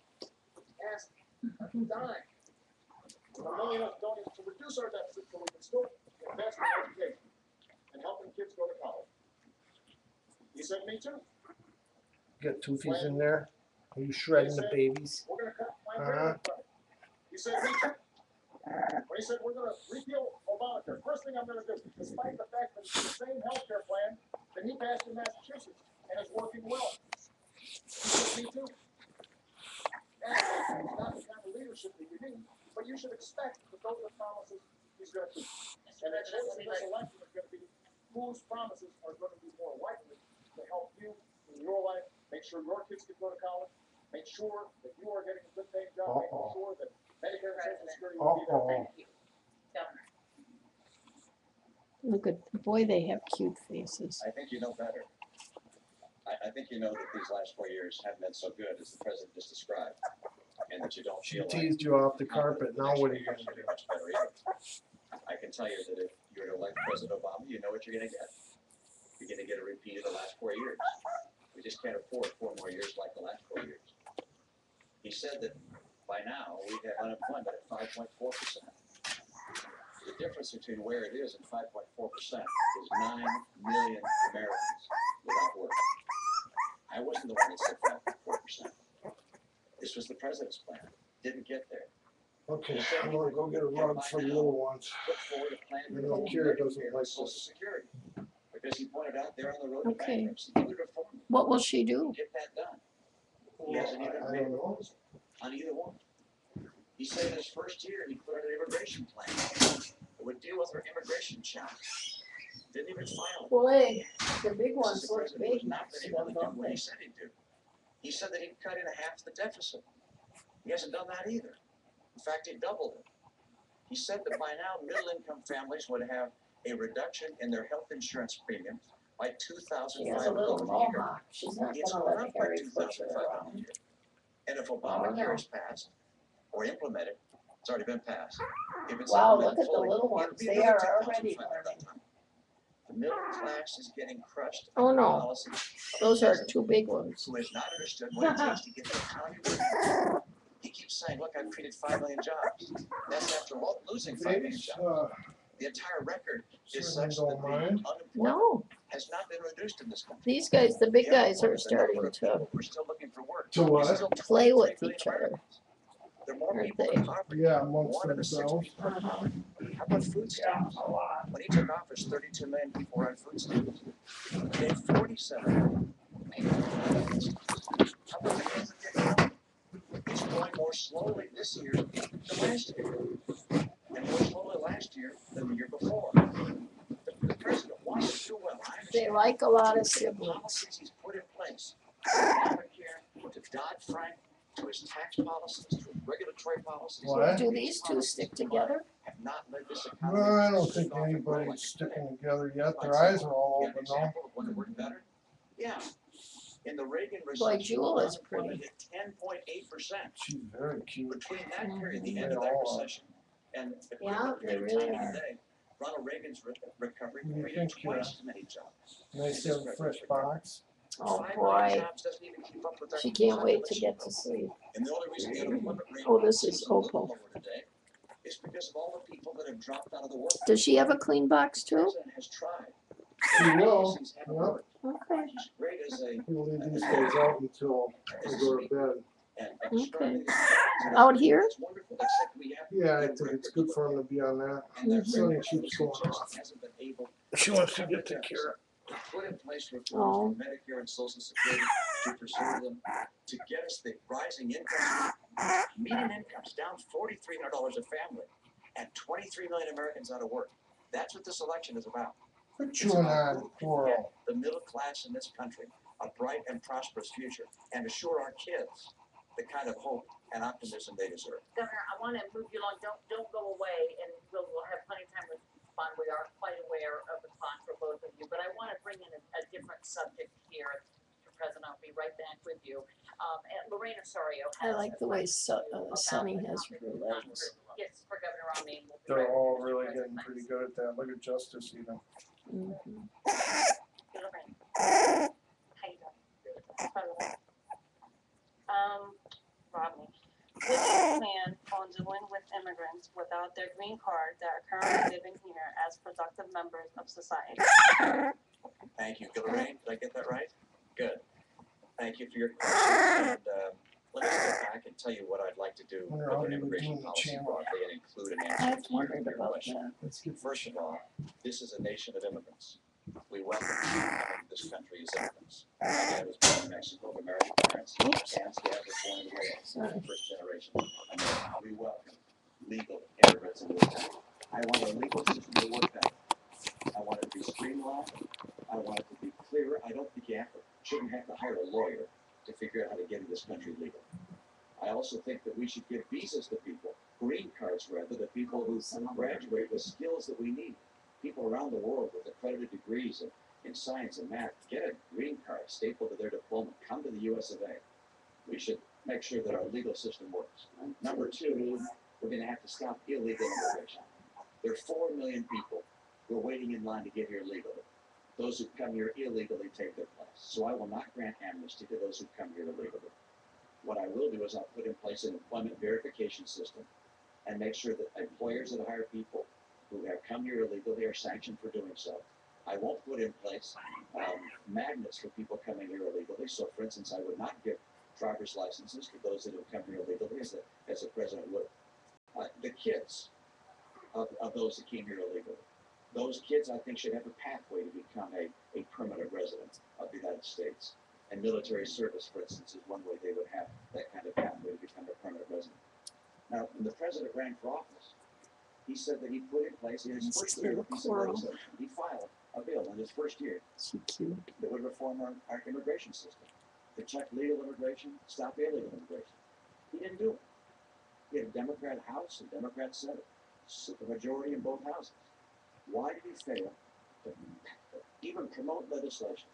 ask a dime, $1 million to reduce our deficit so we can still invest in education and helping kids go to college. He said, me too. Got Toofies in there. Are you shredding the babies? We're gonna cut Planned Parenthood funding. He said, me too. When he said, we're gonna repeal Obamacare, first thing I'm gonna do, despite the fact that it's the same healthcare plan that he passed in Massachusetts and is working well. He said, me too. That's not the kind of leadership that you need, but you should expect that those are promises he's gonna keep. And the choice in this election is gonna be whose promises are gonna be more likely to help you in your life, make sure your kids can go to college, make sure that you are getting a good paying job, making sure that Medicare and Social Security will be there. Thank you, Governor. Look at, boy, they have cute faces. I think you know better. I think you know that these last 4 years haven't been so good as the president just described, and that you don't She feel like teased you off the carpet. the Now next what are 4 you years gonna will do? be much better either. I can tell you that if you were to elect President Obama, you know what you're gonna get. You're gonna get a repeat of the last 4 years. We just can't afford 4 more years like the last 4 years. He said that by now we have unemployment at 5.4%. The difference between where it is and 5.4% is 9 million Americans without work. I wasn't the one that said 5.4%. This was the president's plan. Didn't get there. Okay, I'm gonna go get a rug for the little ones. Put forward a plan You to know, reform Kira doesn't Medicare like and Social this. Security. Because he pointed out they're on the road to Okay. bankruptcy. He would reform them. What will she do? Get that done. He Well, hasn't even I made a don't know. proposal on either one. He said in his first year he put out an immigration plan that would deal with our immigration challenge. Didn't even file it. Boy, the big This ones is a look president who's big not next been to able them, to do don't what he they? said he'd do. He said that he'd cut in half the deficit. He hasn't done that either. In fact, he doubled it. He said that by now middle-income families would have a reduction in their health insurance premiums by She has a little $2,500 a year. mohawk. She's not It's gonna gone let up by Harry push her $2,500 a around. year. And if no. Obamacare is passed or implemented, it's already been passed. If it's Wow, implemented look at the fully, little it'll ones. be They another are already $10,500 at that time. The middle class is getting crushed Oh, under no. policies of Those a are president two big ones. who has not understood what it takes to get the economy working. He keeps saying, look, I've created 5 million jobs. That's after losing 5 million Babies, jobs. The entire record is Certainly such that don't the mind. unemployment No, has not been reduced in this country. these guys, the big The guys, are unemployment, the number starting of to people who are still looking for work To is what? still play 23 with million each other. Americans. There are more Aren't people they? in poverty. Yeah, amongst 1 out of 6 themselves. people in poverty. How about food stamps? When he took office, 32 million people were on food stamps. Today, 47 million. How about the growth of the economy? It's growing more slowly this year than last year, and more slowly last year than the year before. The president wants to do well. I They understand. like a lot of The siblings. policies he's put in place, from Obamacare to Dodd-Frank, to his tax policies, to his regulatory policies. What? Do these two stick together? Have not led this economy Well, I to don't take think off and grow like anybody's it's sticking today. together yet. Like Their eyes so, are all you got an open now. example of when it worked better? Yeah. In the Reagan Boy, recession, Jewel is unemployment pretty. hit 10.8%. She's very cute. Between that period, the Mhm. end of They that all are. recession, and the Yeah, equivalent they period of really time are. today, Ronald Reagan's recovery What do you created think, twice as many jobs. Nice to have a fresh box. Oh 5 million boy, jobs doesn't even keep up with our she can't wait to population get to growth. sleep. And the only reason the unemployment rate Oh, this seems is a little Opal. lower today is because of all the people that have dropped out of the workforce. Does she have a clean box The too? president has tried. She will. Policies haven't Yep. worked. Okay. He's great as a We'll leave these guys out until they go to bed. and Okay. externally- Out here? That's wonderful, except we have Yeah, I good think it's record good to for look them to be on that. at. And that Mhm. Sunny record keeps shows going he just off. hasn't been able She wants to to get the carrot. put in place reforms Oh. for Medicare and Social Security to preserve them, to get us the rising incomes. Median incomes down $4,300 a family, and 23 million Americans out of work. That's what this election is about. Quit It's chewing about on who can Coral. get the middle class in this country a bright and prosperous future, and assure our kids the kind of hope and optimism they deserve. Governor, I wanna move you along, don't go away, and we'll have plenty of time to respond, we are quite aware of the clock for both of you, but I wanna bring in a different subject here. Mr. President, I'll be right back with you. And Lorraine Osorio I has like a the way question for you about Sunny the has topic her of legs. Congress. Yes, for Governor Romney. and we'll be They're right all back, Mr. really President. getting pretty good at that. Look at Justice even. Mhm. Hey, Lorraine. How you doing? Rodney, what's your plan on doing with immigrants without their green card that are currently living here as productive members of society? Thank you, Lorraine. Did I get that right? Good. Thank you for your question. And let me step back and tell you what I'd like to do with Wonder how our they would do immigration in the policy channel. broadly and include an answer I've to your wondered about question. that. Let's get First of all, this is a nation of immigrants. We welcome people coming to this country as immigrants. My dad was born in Mexico of American parents. Oops. Sam's dad was born in Wales, Sorry. first generation American. We welcome legal immigrants into this country. I want our legal system to work better. I want it to be streamlined. I want it to be clearer. I don't think you shouldn't have to hire a lawyer to figure out how to get in this country legally. I also think that we should give visas to people, green cards rather, to people who graduate with skills that we need. People around the world with accredited degrees in science and math get a green card stapled to their diploma. Come to the US of A. We should make sure that our legal system works. Number two, we're going to have to stop illegal immigration. There are 4 million people who are waiting in line to get here legally. Those who come here illegally take their place. So I will not grant amnesty to those who come here illegally. What I will do is I'll put in place an employment verification system and make sure that employers that hire people who have come here illegally are sanctioned for doing so. I won't put in place magnets for people coming here illegally. So, for instance, I would not give driver's licenses to those that have come here illegally, as the president would. The kids of those that came here illegally, those kids, I think, should have a pathway to become a permanent resident of the United States. And military service, for instance, is one way they would have that kind of pathway to become a permanent resident. Now, when the president ran for office, he said that he put in place in his Nice first year little a piece of coral. legislation. He filed a bill in his first year So cute. that would reform our immigration system, protect legal immigration, stop illegal immigration. He didn't do it. He had a Democrat House and Democrat Senate, super majority in both houses. Why did he fail to even promote legislation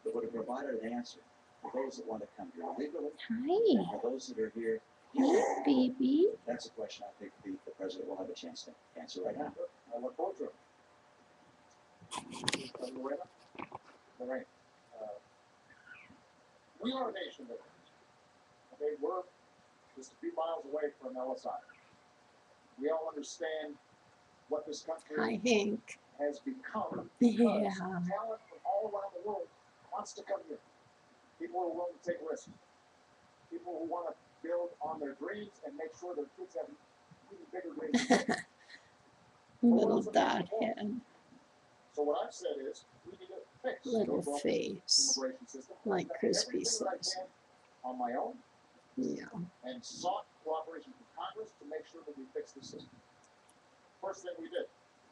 that would have provided an answer for those that want to come here legally Hi. and for those that are here Hey, illegally? baby. That's a question I think the president will have a chance to answer right now. I look forward to it. Lorraine, we are a nation of immigrants. Okay, we're just a few miles away from LSI. We all understand what this country Hi, Hank. has become because Yeah. talent from all around the world wants to come here. People who are willing to take risks. People who want to build on their dreams and make sure their kids have even bigger dreams. Little dot head, So what I've said is we need to fix little the broken face, immigration system. like I've done Crispy everything that I says. can on my own Yeah. and sought cooperation from Congress to make sure that we fix the system. First thing we did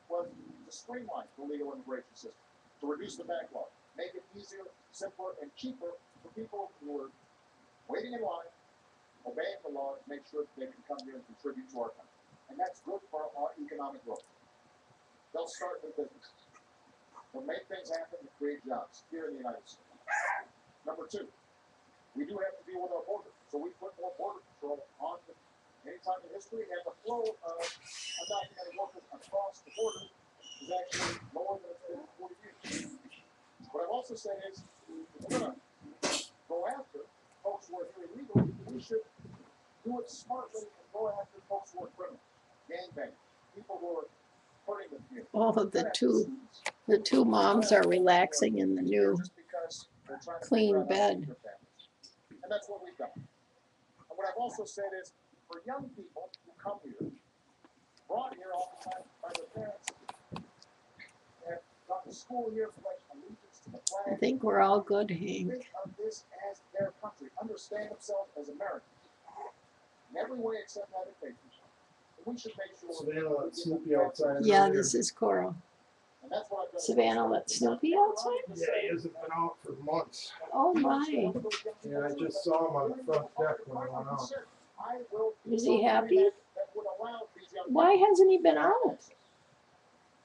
was to streamline the legal immigration system, to reduce the backlog, make it easier, simpler, and cheaper for people who are waiting in line, obeying the law, to make sure that they can come here and contribute to our country. And that's good for our economic growth. They'll start new businesses. They'll make things happen to create jobs here in the United States. Number two, we do have to deal with our border. So we put more border control on any time in history, and the flow of undocumented workers across the border is actually lower than it's been in 40 years. What I've also said is, if we're going to go after folks who are here illegally, we should do it smartly and go after folks who are criminals, gangbangers, people who are hurting the community. Oh, the two moms are relaxing in the new Just because they're trying to clean figure out how to bed. feed their families. And that's what we've done. And what I've also said is, for young people who come here, brought here oftentimes by their parents, have gone to school here, pledged allegiance to the I flag, think we're all good, Hank. think of this as their country, understand themselves as Americans. In every way except that it takes. We should make sure. Savannah let Snoopy outside. Yeah, earlier. this is Coral. And that's what I've done. Savannah let Snoopy outside? Yeah, he hasn't been out for months. Oh my. Yeah, I just saw him on the front deck when I went out. Is he happy? Why hasn't he been out?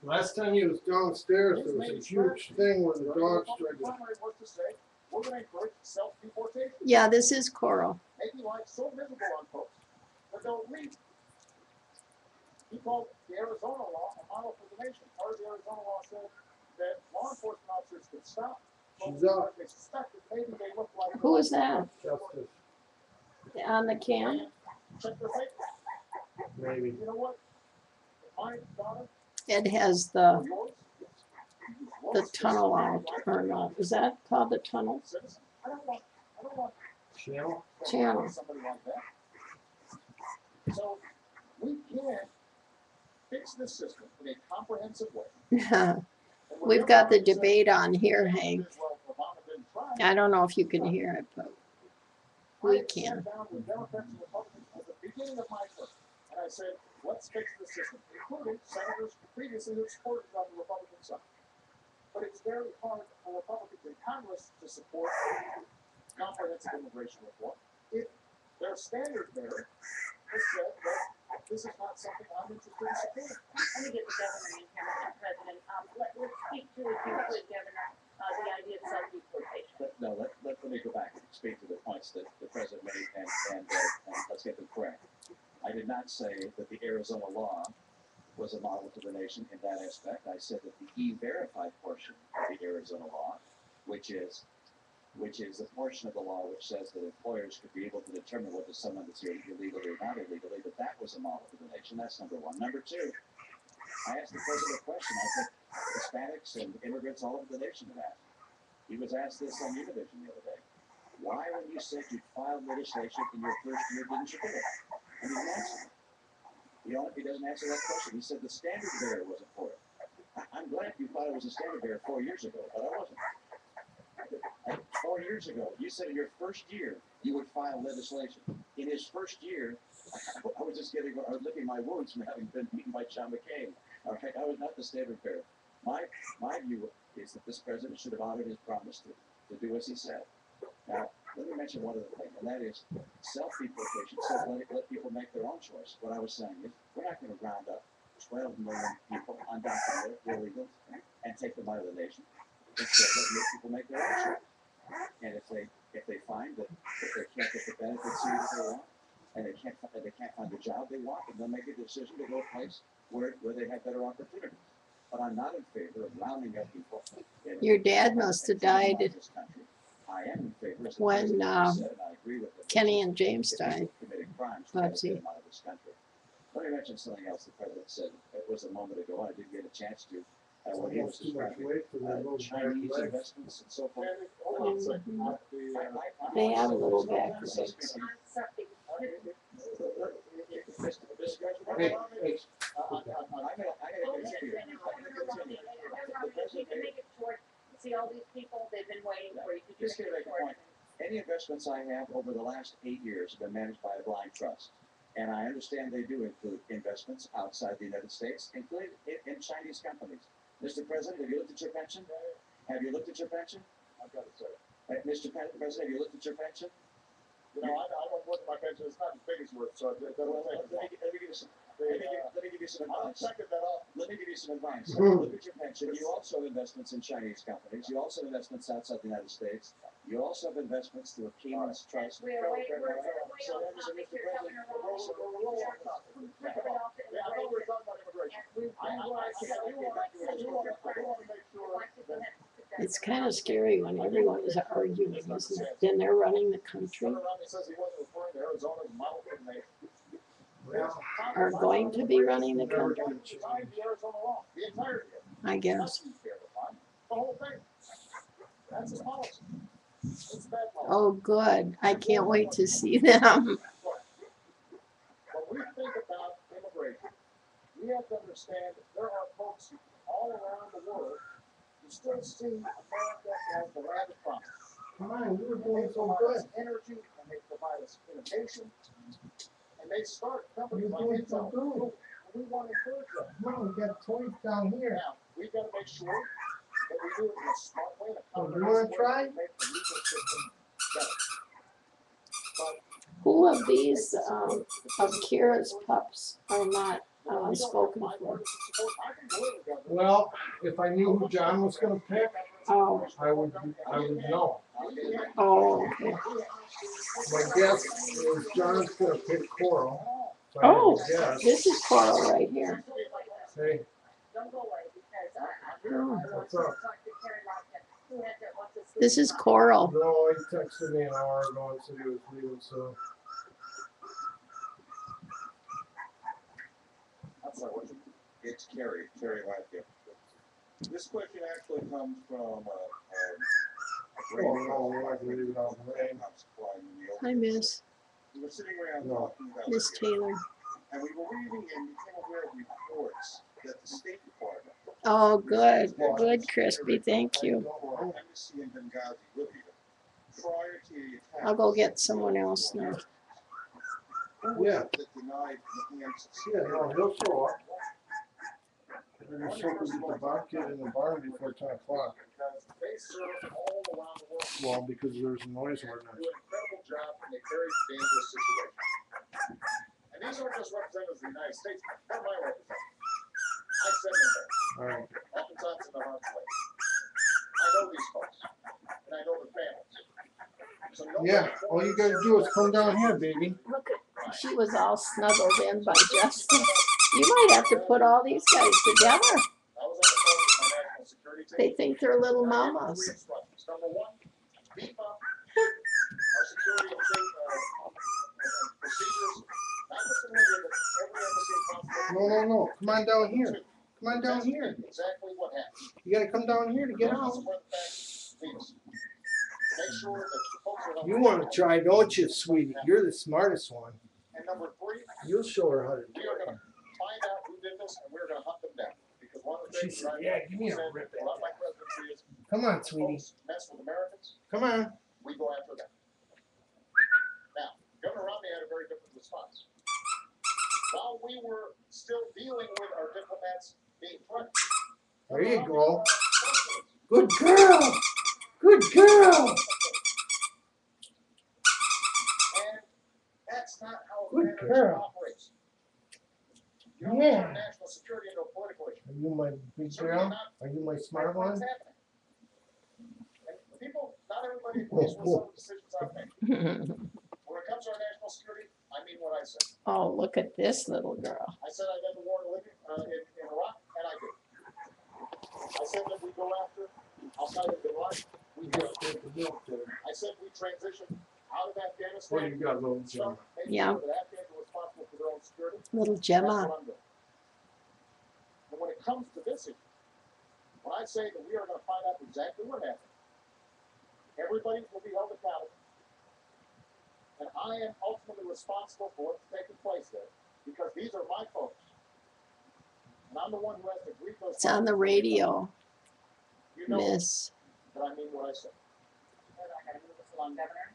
Last time he was downstairs, there was a huge thing where the dogs tried to. We're going to encourage self-deportation. Yeah, this is Coral. Making life so miserable on folks that they'll leave. He called the Arizona law a model for the nation. Part of the Arizona law said that law enforcement officers could stop folks She's up. because they suspected maybe they looked like. Who is that? Justice, On the cam? Check their papers. maybe. You know what? My daughter, It has or the yours, tunnel out, or no, is that called the tunnel? citizen. I don't want Channel? Channel. somebody like that. So we can fix this system in a comprehensive way. And We've got the debate on here, Hank. well, Obama didn't try. I don't know if you can hear it, but we I sat can. down with Democrats and Republicans at the beginning of my term, and I said, let's fix the system, including senators previously who supported it on the Republican side. But it's very hard for Republicans in Congress to support comprehensive immigration reform if their standard bearer has said that this is not something I'm interested in supporting. Let me get the governor in here, Mr. President. Let's speak to, if you could, Governor, the idea of self-deportation. Let me go back and speak to the points that the president made, and let's get them correct. I did not say that the Arizona law was a model to the nation in that aspect. I said that the E-Verified portion of the Arizona law, which is the portion of the law which says that employers could be able to determine whether someone is here illegally or not illegally, that that was a model for the nation. That's number one. Number two, I asked the president a question I think Hispanics and immigrants all over the nation have asked. He was asked this on Univision the other day. Why, when you said you'd filed legislation in your first year, didn't you do it? And he didn't answer it. He doesn't answer that question. He said the standard bearer wasn't for it. I'm glad you thought it was a standard bearer 4 years ago, but I wasn't. 4 years ago, you said in your first year you would file legislation. In his first year, I was licking my wounds from having been beaten by John McCain. All right, I was not the standard bearer. My view is that this president should have honored his promise to do as he said. Now, let me mention one other thing, and that is self-deportation. So let people make their own choice. What I was saying is we're not going to round up 12 million people undocumented, illegals, and take them out of the nation. Instead, let people make their own choice. And if they find that they can't get the benefits here that they want, and they can't find the job they want, then they'll make a decision to go a place where they have better opportunities. But I'm not in favor of rounding up people. Your dad must have died I am in favor, as the when president said, and I agree with him, Kenny and James if people died. committed crimes, we gotta Bubsy. get them out of this country. Let me mention something else the president said, it was a moment ago, I didn't get a chance to, when he was Almost too much describing weight for their little back Chinese legs. investments and so forth. Hold on a second. They have little back legs. I'm sorry. Hey, hey, I'm gonna continue. I'm gonna continue. You can make it short. See all these people, they've been waiting for you. Could you Just gonna make make it a short? point. Any investments I have over the last 8 years have been managed by a blind trust. And I understand they do include investments outside the United States, including in Chinese companies. Mr. President, have you looked at your pension? Have you looked at your pension? I've got to say, Mr. President, have you looked at your pension? you know, I don't work my pension, it's not as big as yours, so that doesn't take Let me give you some, let me give you some I'm advice. checking that out. Let me give you some advice. Look at your pension. You also have investments in Chinese companies. You also have investments outside the United States. You also have investments through a Cayman's trust. We're way So, off Mr. topic, you're President, coming around. Completely off the Yeah, I know we're immigration. talking about immigration. And we I want want to make sure that It's kind of scary when everyone is arguing, isn't it? Then they're running the country, Senator Romney says he wasn't referring to Arizona's model for the nation. well, are going to be running the never country, gonna change. The Arizona law, the entirety of it. I guess. The whole thing. That's his policy. It's bad policy. Oh, good. I can't wait to see them. When we think about immigration, we have to understand that there are folks all around the world who still see America as the land of promise. Come on, you were And doing they so provide good. us energy, and they provide us innovation, and they start companies You're like doing so Intel. good. And we want to encourage that. Come on, we got toys down here. Now, we've got to make sure that we do it in a smart way, in a Oh, you comprehensive wanna way, try? to make the ecosystem better. But Who of these, of Kira's pups are not you know, we don't spoken have for? bipartisan support. I can go with the governor. Well, if I knew who John was gonna pick, Oh, I would know. oh, okay. My guess is John's gonna pick Coral. So I Oh, have to guess. this is Coral right here. Hey, Don't go away because I Oh. want what's to up? talk to Terry Lockett, who had that wants to. This is Coral. No, he texted me an hour ago and said he was leaving, so. I'm sorry, what you? It's Terry Latkin. This question actually comes from Oh, no, we're not gonna leave it out in the rain. Hi, Miss. We were sitting around No. talking about Miss it, Taylor. and we were reading and became aware of reports that the State Department Oh, good. Good, Crispy. Thank you. for our embassy in Benghazi, Libya, prior to the attack. I'll go get someone else now. Who was Yeah. it that denied enhanced Yeah, no, he'll show up. We're just hoping to get the bobcat in the barn before 10 o'clock. Because they serve all around the world. Well, because there's a noise Do ordinance. an incredible job in a very dangerous situation. And these aren't just representatives of the United States, they're my representatives. I send them there, Alright. oftentimes in the harm's way. I know these folks, and I know their families. So don't Yeah, let all you gotta do is come down here, baby. Look at, she was all snuggled in by Justin. You might have to put all these guys together. I was on the phone with my national security team. They think they're little And I gave them mamas. three instructions. Number one, beef up our security and safe and procedures, not just in Libya, but every embassy possible. No. Come on down here. Come on down here. Exactly what happened. You gotta come down here to get out. Regardless of where the facts lead us. Make sure that the folks are. You wanna try, don't you, sweetie? You're the smartest one. And number three, You'll show her how to do we are it. gonna find out who did this and we're gonna hunt them down. Because one of the She things said, that I yeah, give me a said rip throughout my at that. presidency is, Come on, sweetie. folks mess with Americans, Come on. we go after them. Now, Governor Romney had a very different response. While we were still dealing with our diplomats being threatened. There you Governor go. Romney brought us Good girl. Good girl. And that's not how a Good federation girl. operates. You don't Yeah. turn national security into a political issue. Are you my big Certainly girl? not Are you my right smart when it's one? happening. And people, not everybody agrees with some of the decisions I've made. When it comes to our national security, I mean what I say. Oh, look at this little girl. I said I'd end the war in Libya, in Iraq, and I did. I said that we go after Al-Qaeda bin Laden, we did. I said we transition out of What do Afghanistan. you got, little John? Start making Yeah. sure that Afghans are responsible for their own security. Little That's Gemma. what I'm doing. And when it comes to this issue, when I say that we are going to find out exactly what happened, everybody will be held accountable. And I am ultimately responsible for what's taking place there because these are my folks. And I'm the one who has to greet those. It's on the radio, You know Miss. that I mean what I say. Hold on, I gotta move this along, Governor.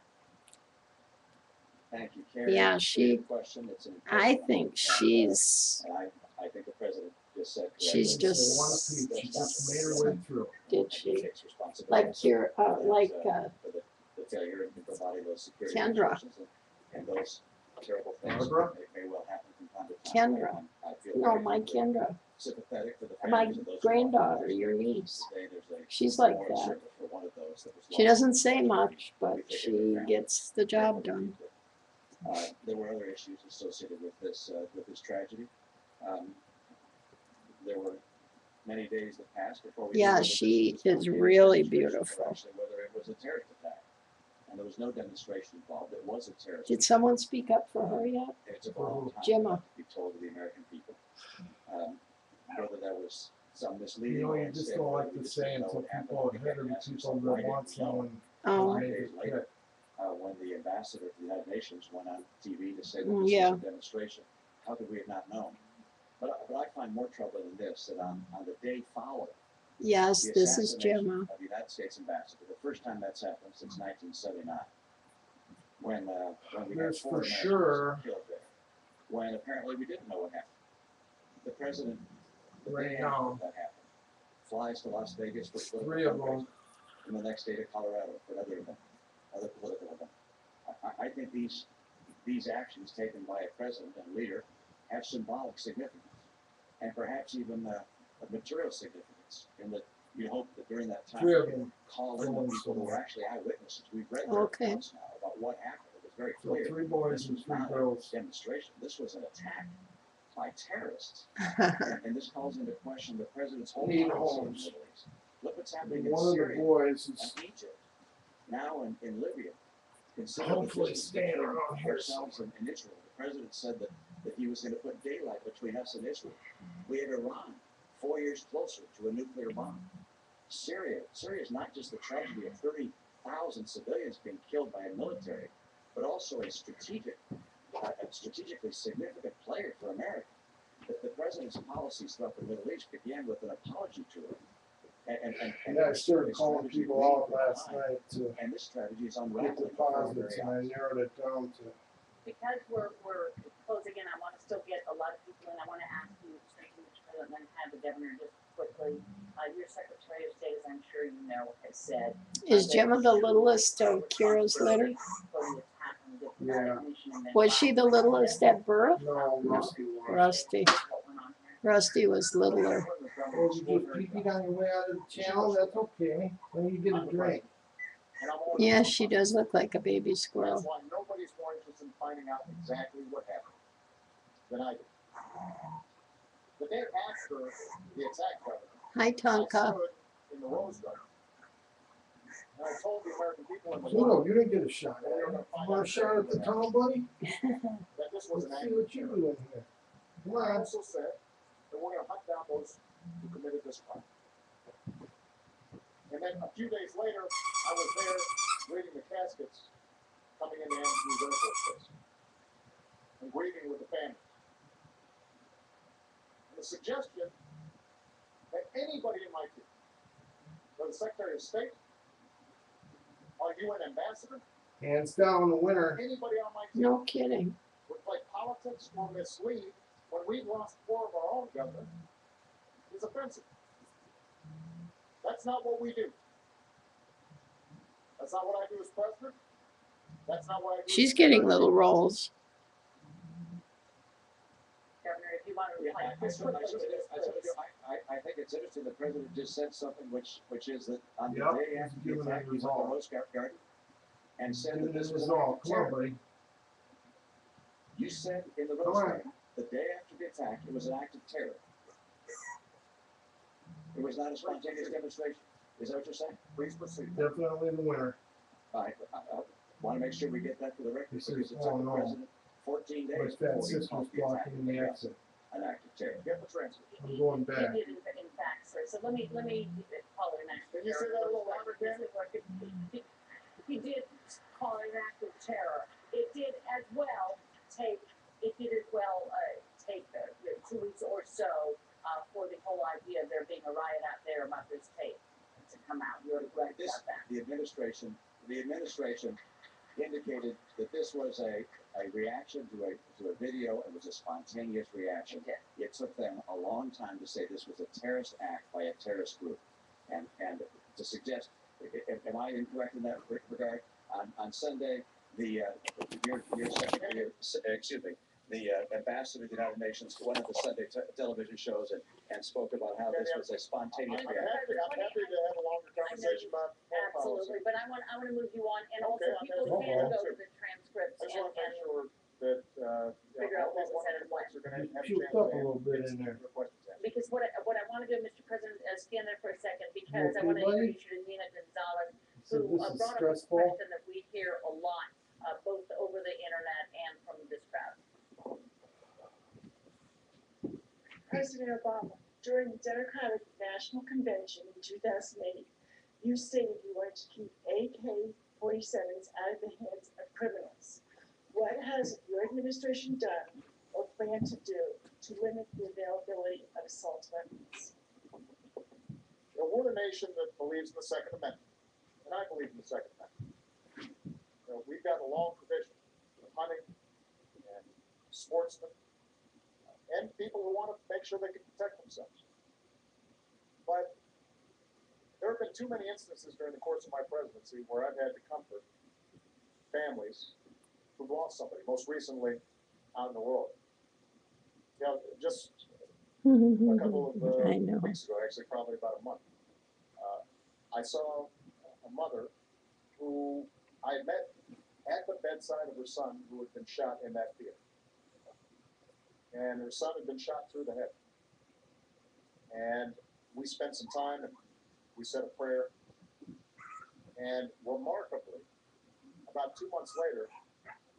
Thank you, Carrie. Yeah, It's a she- good question. It's an I important think one. she's, And I think the president just said. she's correctly, just- One peep, she just made her way through. did and she? takes responsibility Like your, like, for the failure in providing those security Kendra. resources and those terrible things Barbara? that may well happen from time to time. Kendra. I feel No, very my deeply Kendra, sympathetic for the my families of those granddaughter, your niece. Today there's a She's like memorial that. service for one of those that was She lost. doesn't say much, but she gets the job done. There were other issues associated with this tragedy. There were many days that passed before we. Yeah, knew whether she this was is spontaneous really demonstration or beautiful. actually whether it was a terrorist attack, and there was no demonstration involved. It was a terrorist. Did someone speak up for her yet? And it took a long time Gemma. to be told to the American people. Whether that was some misleading. You know, or you just instead don't whether like we to just say didn't know until what happened, people we ahead kept of asking people ourselves, that why didn't want we know? someone Oh, 5 made days it later, quick. when the ambassador to the United Nations went on TV to say that Mm, this yeah. was a demonstration, how could we have not known? But I find more trouble in this, that on the day following yes, the this is assassination Gemma. of the United States ambassador, the first time that's happened since 1979, when we had There's 4 for Americans sure- killed there, when apparently we didn't know what happened. The president, the Right day after now. that happened, flies to Las Vegas for political 3 of fundraising, them. and the next day to Colorado for another event, other political event. I think these actions taken by a president and leader have symbolic significance, and perhaps even a material significance, in that you hope that during that time 3 you of can them. call in the people who were actually eyewitnesses. We've read their Okay. accounts now about what happened. It was very So clear. 3 boys This and was 3 not a girls. demonstration. This was an attack by terrorists. And this calls into question the president's whole 8 policy in the homes. Middle East. Look what's happening in One of the Syria boys is and Egypt, now in Libya. Consider hopefully the distance staying between around here ourselves and Israel. The president said that he was going to put daylight between us and Israel. We have Iran 4 years closer to a nuclear bomb. Syria is not just the tragedy of 30,000 civilians being killed by a military, but also a strategically significant player for America. The president's policies throughout the Middle East began with an apology tour. And I started calling people out last night to And this strategy is get unraveling before our deposits, very and I eyes. narrowed it down to Because we're closing in, I wanna still get a lot of people in, I wanna ask you, straight to Mr. President, and then have the governor just quickly. Your Secretary of State, as I'm sure you know, has said. Is Gemma the littlest of Kira's litter? For the attack on the Yeah. nation and then Was she the littlest at birth? no Rusty was. Rusty. what went on here. Rusty was littler. Oh, you just peeked on your way out of the channel? That's okay. When you get a drink. And I'm always Yeah, she does look like a baby That's squirrel. why nobody's more interested in finding out exactly what happened than I do. The day after the attack, Governor, Hi, I Tonka. stood in the Rose Garden, and I told the American people in the Pluto, world you didn't get a shot at it. You want a shot at the tunnel, buddy? that this was Let's an see act what of you terror. doing here. Come I on. also said that we're going to hunt down those who committed this crime. And then a few days later, I was there reading the caskets coming into Andrews Air Force Base and grieving with the families. And the suggestion that anybody in my team, whether the Secretary of State, our UN ambassador, Hands down, the winner. anybody on my team No kidding. would play politics or mislead when we've lost 4 of our own, Governor, is offensive. That's not what we do. That's not what I do as president. That's not what I do. She's as getting Secretary. little rolls. Governor, if you wanna Yeah, reply. I think it's interesting, the president just said something which is that on the Yep, day he's after the giving attack, it he went to resolve. Rose Garden and said Give that it this a was an resolve. act of Come on, terror. buddy. You said in the Come Rose on. Garden, the day after the attack, it was an act of terror. It was not a spontaneous demonstration. Is that what you're saying? Please proceed. Definitely the winner. I want to make sure we get that for the record He says, because it "Oh, took the no." president 14 days My before fat he sister's caused the attack blocking the exit. an active terror. Get the transcript. I'm going He back. did in fact, sir, so let me call it an act Can of you say terror. that a little louder, Dan? He did call it an act of terror. It did as well take, the 2 weeks or so, for the whole idea of there being a riot out there about this tape to come out. You're right This, about that. the administration indicated that this was a reaction to a video. It was a spontaneous reaction. It took them a long time to say this was a terrorist act by a terrorist group, and to suggest, am I incorrect in that regard? On Sunday, the ambassador of the United Nations went on the Sunday television shows and spoke about how this was a spontaneous I'm reaction. happy to have a longer conversation about foreign policy. Absolutely, but I want to move you on, and also Okay, people that's can fine. go to the transcripts I just and, want to make sure that, Figure out all these what was said and wonderful folks are gonna have a Puked chance up to a little bit in answer there. your questions. answered. because what I want to do, Mr. President, stand there for a second, because I okay, want to buddy? introduce you to Nina Gonzalez, So who this is brought up a stressful. question that we hear a lot, both over the internet and from this crowd. President Obama, during the Democratic National Convention in 2008, you stated you wanted to keep AK-47s out of the hands of criminals. What has your administration done or plan to do to limit the availability of assault weapons? We're a nation that believes in the Second Amendment, and I believe in the Second Amendment. We've got a long tradition of hunting and sportsmen and people who want to make sure they can protect themselves. But there have been too many instances during the course of my presidency where I've had to comfort families who've lost somebody, most recently out in the world. Just a couple of I know. weeks ago, actually probably about a month, I saw a mother who I had met at the bedside of her son who had been shot in that theater. And her son had been shot through the head. And we spent some time and we said a prayer. And remarkably, about 2 months later,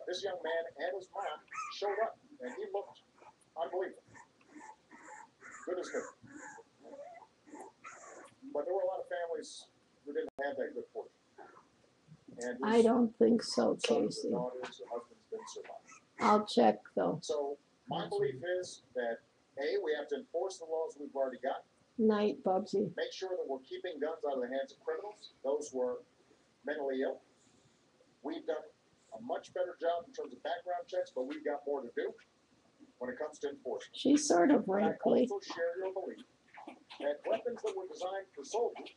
this young man and his mom showed up, and he looked unbelievable. Good as new. But there were a lot of families who didn't have that good fortune. And I don't think so, sons and Casey. daughters and husbands didn't survive. I'll check though. So my belief is that A, we have to enforce the laws we've already got, Night, Bubsy. make sure that we're keeping guns out of the hands of criminals, those who are mentally ill. We've done a much better job in terms of background checks, but we've got more to do when it comes to enforcement. She's sort of And I wrinkly. also share your belief that weapons that were designed for soldiers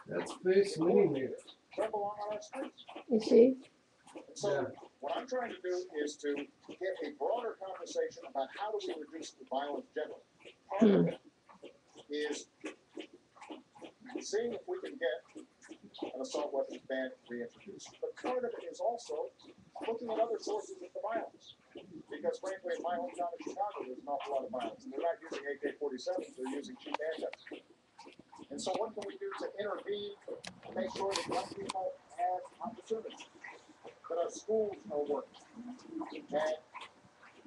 That's Space Mini-Man. don't belong on our streets. Is she? And so what I'm trying to do is to get a broader conversation about how do we reduce the violence generally. Part of it is seeing if we can get an assault weapons ban reintroduced. But part of it is also looking at other sources of the violence. Because frankly, in my hometown of Chicago, there's an awful lot of violence. And they're not using AK-47s, they're using cheap handguns. And so what can we do to intervene to make sure that young people have opportunities? That our schools are working. That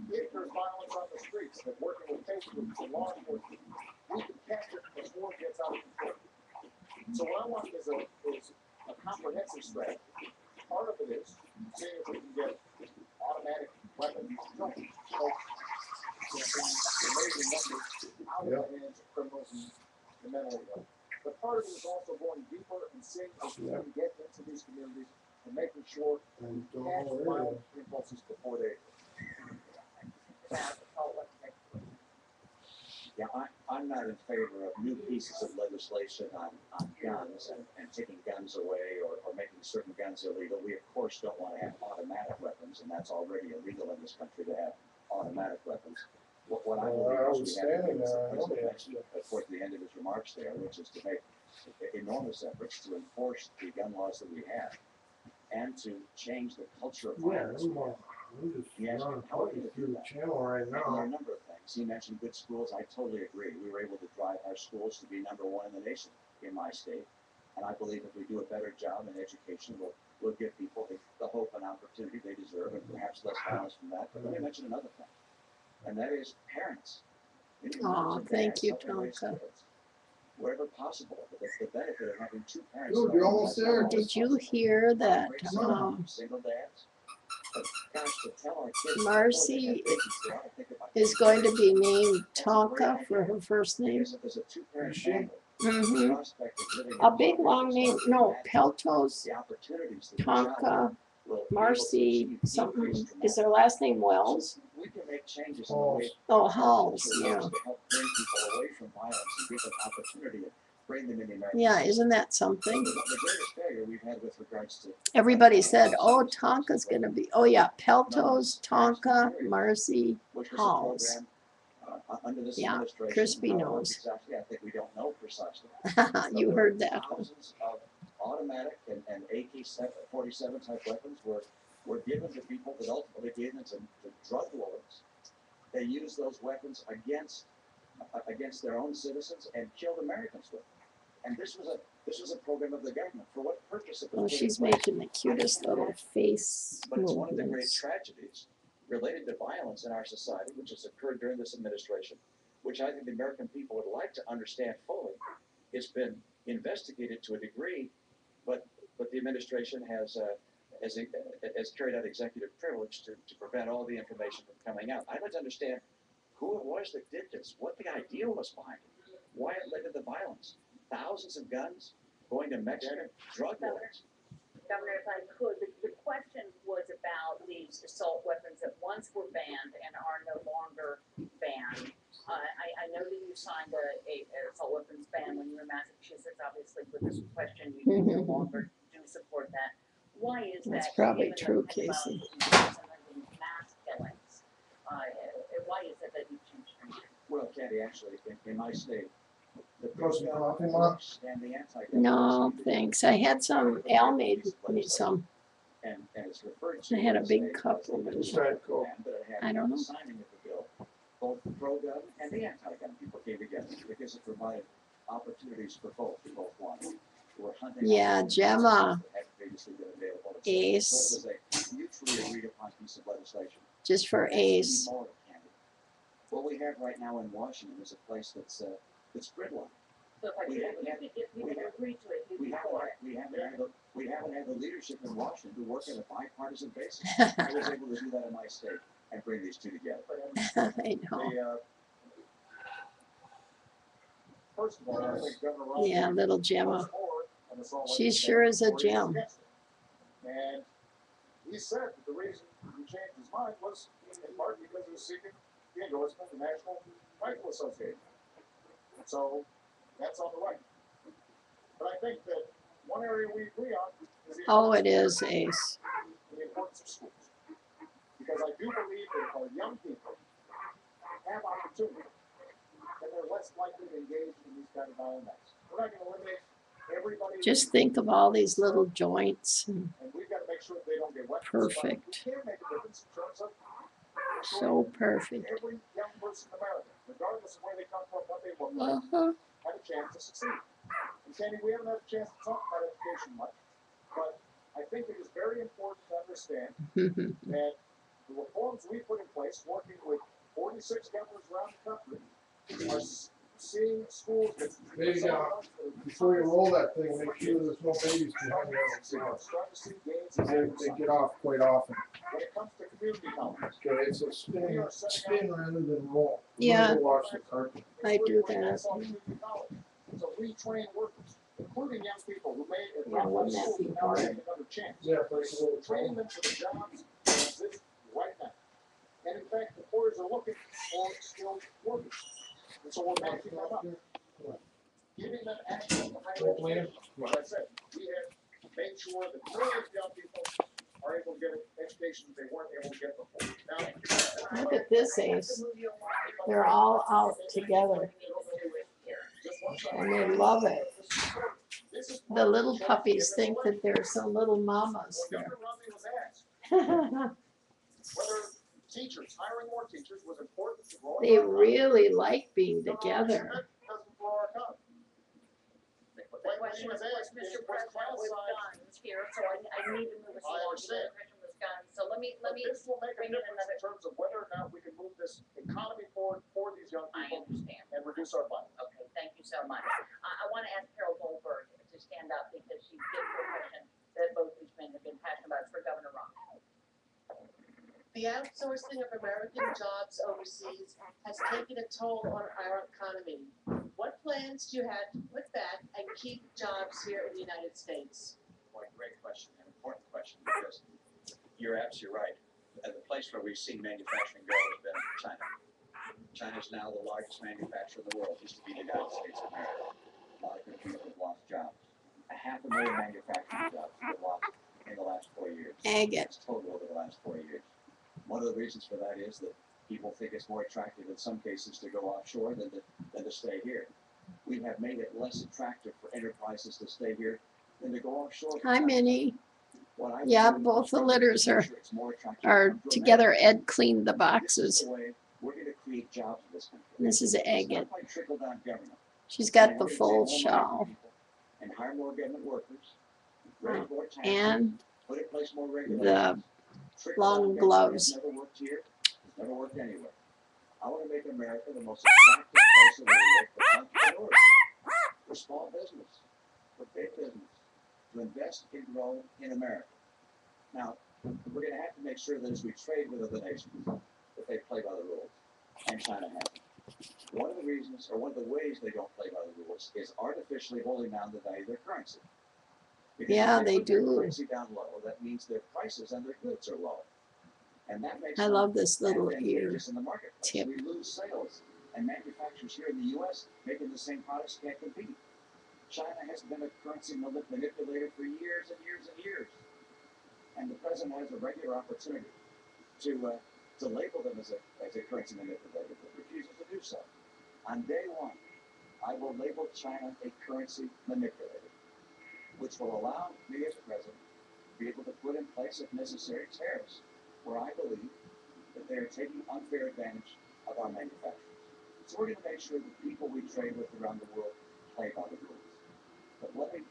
if there's violence on the streets, that working with case groups and law enforcement, we can catch it before it gets out of control. So what I want is a comprehensive strategy. Part of it is seeing if we can get automatic weapons, amazing numbers out of the hands of criminals and mentally ill. But part of it is also going deeper and seeing if we can get into these communities and making sure we catch violent impulses before they Yeah, I'm not in favor of new pieces of legislation on guns and taking guns away or making certain guns illegal. We, of course, don't want to have automatic weapons, and that's already illegal in this country to have automatic weapons. What I believe is we have to do is the President mentioned towards the end of his remarks there, which is to make enormous efforts to enforce the gun laws that we have and to change the culture of violence. I'm just running through the channel right And there are now. a number of things. He mentioned good schools. I totally agree. We were able to drive our schools to be #1 in the nation in my state. And I believe if we do a better job in education, we'll give people the hope and opportunity they deserve. observe, and perhaps less violence from that. But let me mention another thing, and that is parents. We need moms Oh, and thank dads you, helping raise Tonka. kids. Wherever possible, the benefit of having two parents. Dude, you're almost there. Did you hear that Single dads. But gosh, to tell our kids Marcy before they have babies, they ought to think about is going to be named Tonka for her first name? because if there's a two-parent Is she? family, Mm-hmm. the prospect of living A in big poverty long is name. something No, that Pelto's the opportunities that the child Tonka will be able to Marcy achieve something. increase Is their last name Wells? So we can make changes in the way Oh, Halls. culture Yeah. works to help bring people away from violence and give them opportunity and bring them in the American Yeah, system. isn't that something? The greatest failure we've had with regards to Everybody said, oh, Tonka's going to be. Oh, yeah, Pelto's, Tonka, Marcy, which was Halls. a program under this Yeah, administration. Crispy How it knows. works exactly, I think we don't know precisely. You But heard that. thousands of automatic and AK-47 type weapons were given to people that ultimately gave them to drug lords. They used those weapons against their own citizens and killed Americans with them. And this was a program of the government. For what purpose it was Oh, put in she's place, making the cutest little face but it's one of the great movements. tragedies related to violence in our society, which has occurred during this administration, which I think the American people would like to understand fully. It's been investigated to a degree, but the administration has carried out executive privilege to prevent all the information from coming out. I'd like to understand who it was that did this, what the idea was behind it, why it led to the violence. Thousands of guns going to Mexico, drug lords. Governor, if I could, the question was about these assault weapons that once were banned and are no longer banned. I know that you signed an assault weapons ban when you were in Massachusetts, obviously with this question, you no longer do support that. Why is that? That's probably given the true, kind of Casey. violence that we see, sometimes in mass killings? Why is it that you changed your mind? Well, Candy, actually, in my state, the Throw some pro-gun coffee, Mom? and the anti-gun. No, thanks. I had some, Al made me some. And it's referred to I had a as big cup as a of it. Just trying to cool. ban, but it had I don't the know. signing of the bill, both the pro-gun and the anti-gun people came together because it provided opportunities for both wanted. Who were hunting Yeah, opportunities Gemma. that had previously been available. Ace. So it was a mutually agreed upon piece of legislation. Just for Ace. More candy. What we have right now in Washington is a place that's gridlocked. So if you could agree to it, you'd We be for it. haven't had the leadership in Washington to work on a bipartisan basis. I was able to do that in my state and bring these two together. I know. First of all, I think Governor Romney Yeah, little was Gemma. for an assault She weapons sure ban is a before he was gem. against it. And he said that the reason he changed his mind was in part because he was seeking the endorsement of the National Rifle Association. So that's on the right. But I think that one area we agree on is the Oh, it importance is Ace. the importance of schools. Because I do believe that if our young people have opportunity, then they're less likely to engage in these kind of violent acts. We're not going to eliminate everybody. Just think of all these little joints. And we've got to make sure that they don't get weapons. Perfect. But we can make a difference in terms of So perfect. every young person in America, regardless of where they come from, what they look like, have a chance to succeed. And Sandy, we haven't had a chance to talk about education much, but I think it is very important to understand that the reforms we put in place, working with 46 governors around the country, are seeing schools that Maybe, before you roll that thing, make sure there's no babies behind you on the ground. start to see gains They get off quite often. when it comes to community college. Okay, it's a spin rather than roll. Yeah. Go wash the carpet. I do that. So retrain workers, including young people who may have Yeah, gone wouldn't to that school be and now hard? have another chance. Yeah, but it's a little Train them for the jobs that exist right now. And in fact, employers are looking for skilled workers. And so we're matching them up. Giving them access to higher education. As I said, we have made sure that millions of young people are able to get an education that they weren't able to get before. Now, Look at this Ace. They're all out together. And they love it. The little puppies think that they're some little mamas there. Governor Romney was asked whether teachers, hiring more teachers was important to growing. They our economy. really like being Governor Romney together. said it doesn't grow our economy. The question was, Mr. President, with guns here, so I need to move us along. The question was guns, so let me But this will make a bring in difference in terms of whether or not we can move this economy forward for these young I people understand. and reduce our violence. Okay, thank you so much. I want to ask Carol Goldberg to stand up because she gave her question that both these men have been passionate about. It's for Governor Romney. The outsourcing of American jobs overseas has taken a toll on our economy. What plans do you have to put back and keep jobs here in the United States? Boy, great question, an important question, because you're absolutely right. And the place where we've seen manufacturing go has been China. China's now the largest manufacturer in the world, used to be the United States of America. A lot of countries have lost jobs. 500,000 manufacturing jobs have been lost in the last 4 years. Agate. That's total over the last 4 years. One of the reasons for that is that people think it's more attractive in some cases to go offshore than to stay here. We have made it less attractive for enterprises to stay here than to go offshore. Hi, Minnie. What I Yeah, do both the is litters make are sure it's more attractive to are come to together. America. Ed cleaned the This is boxes. the way we're going to create jobs in this country. This is It's agate. not like trickle-down government. She's got We're the gonna full save more money for shawl people and hire more government workers, raise more taxes, and put in place more the regulations. Trickle-down long government gloves. has never worked here. It's never worked anywhere. I want to make America the most attractive place in the world for entrepreneurs, for small business, for big business, to invest and grow in America. Now, we're going to have to make sure that as we trade with other nations, that they play by the rules, and China hasn't. One of the reasons, or one of the ways they don't play by the rules, is artificially holding down the value of their currency. Because Yeah, if they put their do. currency down low, that means their prices and their goods are low. And that makes I them love this little ear advantageous in the marketplace. tip. We lose sales, and manufacturers here in the U.S. making the same products can't compete. China has been a currency manipulator for years and years and years. And the president has a regular opportunity to label them as a currency manipulator, but refuses to do so. On day one, I will label China a currency manipulator, which will allow me as president to be able to put in place, if necessary, tariffs where I believe that they are taking unfair advantage of our manufacturers. So we're going to make sure that people we trade with around the world play by the rules. But let me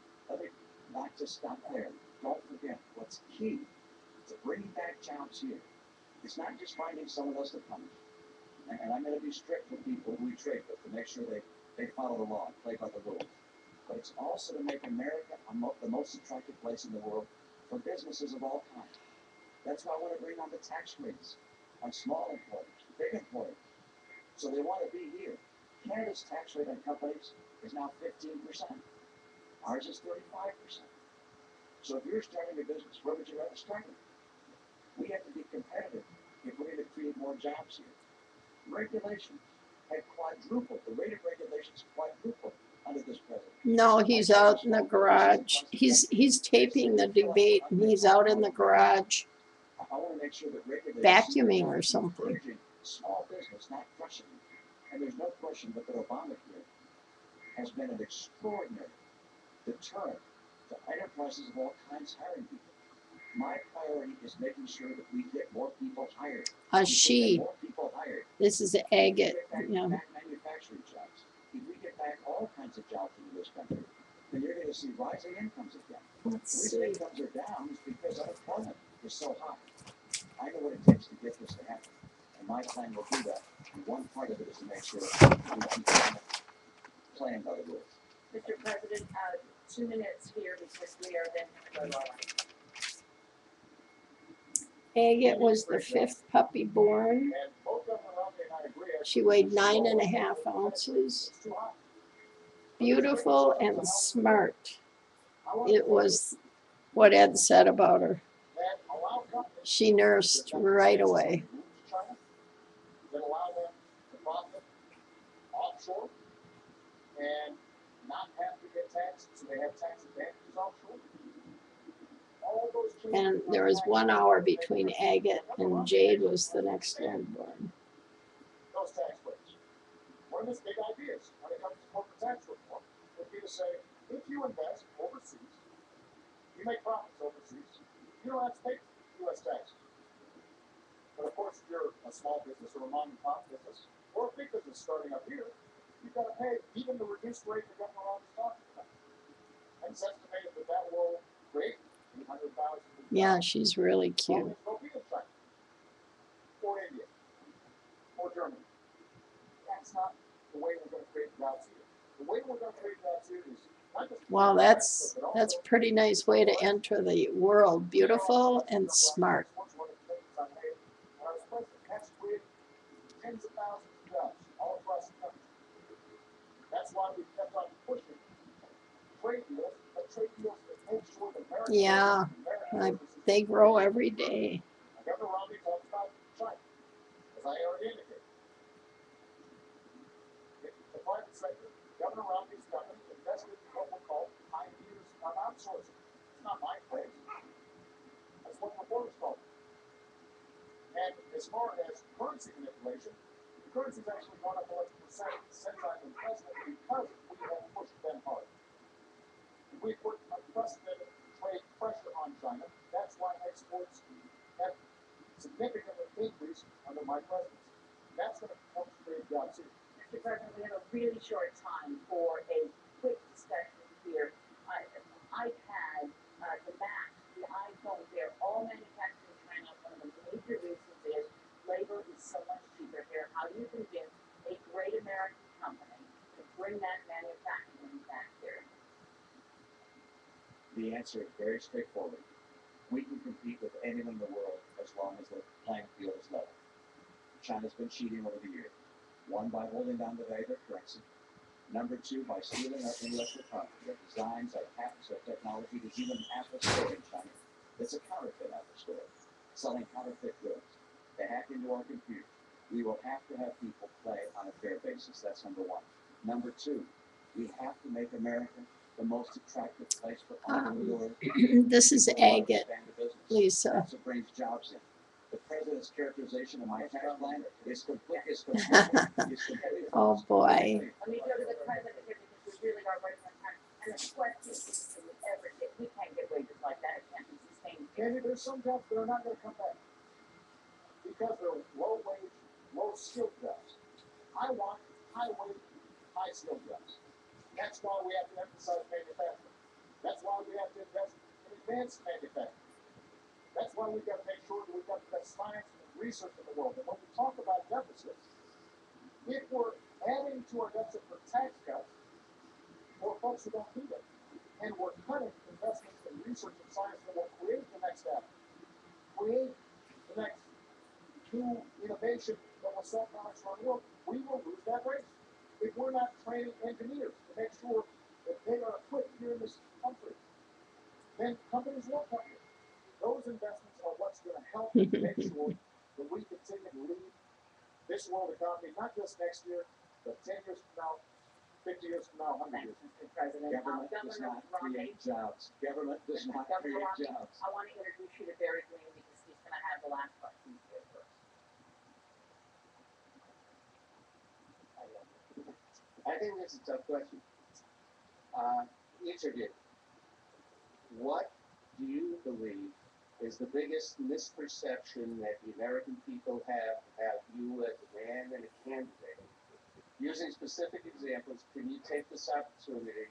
not just stop there. Don't forget what's key to bringing back jobs here. It's not just finding someone else to punish. And I'm going to be strict with people who we trade with to make sure they follow the law and play by the rules. But it's also to make America the most attractive place in the world for businesses of all kinds. That's why I want to bring on the tax rates on small employers, big employers. So they want to be here. Canada's tax rate on companies is now 15%. Ours is 35%. So if you're starting a business, where would you rather start it? We have to be competitive if we're going to create more jobs here. Regulations have quadrupled. The rate of regulations quadrupled under this president. No, he's out in the garage. He's taping the debate and he's out in the garage I want to make sure that regulations vacuuming or something. encouraging small business, not crushing it. And there's no question but that Obamacare has been an extraordinary deterrent to enterprises of all kinds hiring people. My priority is making sure that we get more people hired. A she. More people hired. This is agate. Back Yeah. manufacturing jobs. If we get back all kinds of jobs into this country, then you're going to see rising incomes again. Let's The see. reason incomes are down is because unemployment is so high. I know what it takes to get this to happen, and my plan will do that. And one part of it is to make sure we keep playing by the rules. Mr. President, 2 minutes here because we are then going to go rolling. Agate was the 5th puppy born. And both Governor Romney and I agree. She weighed 9.5 ounces. It's too hot. Beautiful and smart. It was what Ed said about her. That allow companies She nursed right away. China, that allow them to profit offshore and not have to get taxed, so they have tax advantages offshore. All those changes And there was 1 hour between Agate and Jade was the next one born. those tax rates. One of his big ideas when it comes to corporate tax reform would be to say, if you invest overseas, you make profits overseas, you don't have to pay U.S. taxes. But of course, if you're a small business or a mom and pop business or a big business starting up here, you've got to pay even the reduced rate the government always talking about. And it's estimated that will create 800,000. Yeah, she's really cute. Go be in China. that's not the way we're gonna create jobs here. The way we're gonna create jobs here is not just. Well, that's a pretty nice way to enter the world. Beautiful and smart. When I was president, that's created tens of thousands of jobs all across the country. That's why we kept on pushing trade deals, but trade deals that make sure that American Yeah, American businesses. they grow every day. Governor Romney talks about China, as I already indicated. The private sector, Governor Romney's company invested in what we call pioneers of outsourcing. It's not my phrase. That's what reporters call it. And as far as currency manipulation, the currency's actually gone up 11% since I've been president because we have pushed them hard. We put unprecedented trade pressure on China. That's why exports have significantly increased under my presidency. That's going to help create jobs here. Mr. President, we have a really short time for a quick discussion here. iPad, the Mac, the iPhone, they're all manufactured in China. One of the major reasons is labor is so much cheaper here. How do you convince a great American company to bring that manufacturing back here? The answer is very straightforward. We can compete with anyone in the world as long as the playing field is level. China's been cheating over the years. One, by holding down the value of their currency. Number two, by stealing our intellectual property, our designs, our patents, our technology. There's even an Apple store in China that's a counterfeit Apple store, selling counterfeit goods. They hack into our computers. We will have to have people play on a fair basis. That's number one. Number two, we have to make America the most attractive place for entrepreneurs. This is agate, Lisa. That's what brings jobs in. The president's characterization of my tax plan is complete. Oh, boy. Let me go to the president here because we really are right on time. And the question is, can we ever get, we can't get wages like that. It can't be sustained. Maybe there's some jobs that are not going to come back because they're low wage, low skilled jobs. I want high wage, high skilled jobs. That's why we have to emphasize manufacturing. That's why we have to invest in advanced manufacturing. That's why we've got to make sure that we've got the best science and research in the world. And when we talk about deficits, if we're adding to our deficit for tax cuts for folks who don't need it, and we're cutting investments in research and science that will create the next Apple, create the next new innovation that will sell products around the world, we will lose that race. If we're not training engineers to make sure that they are equipped here in this country, then companies won't come here. Those investments are what's going to help us make sure that we continue to lead this world economy, not just next year, but 10 years from now, 50 years from now, 100 years from now. Mr. President, Government does not create jobs. Government does not create jobs. I want to introduce you to Barry Green because he's going to have the last question here first. I think that's a tough question. Each of you, what do you believe is the biggest misperception that the American people have about you as a man and a candidate? Using specific examples, can you take this opportunity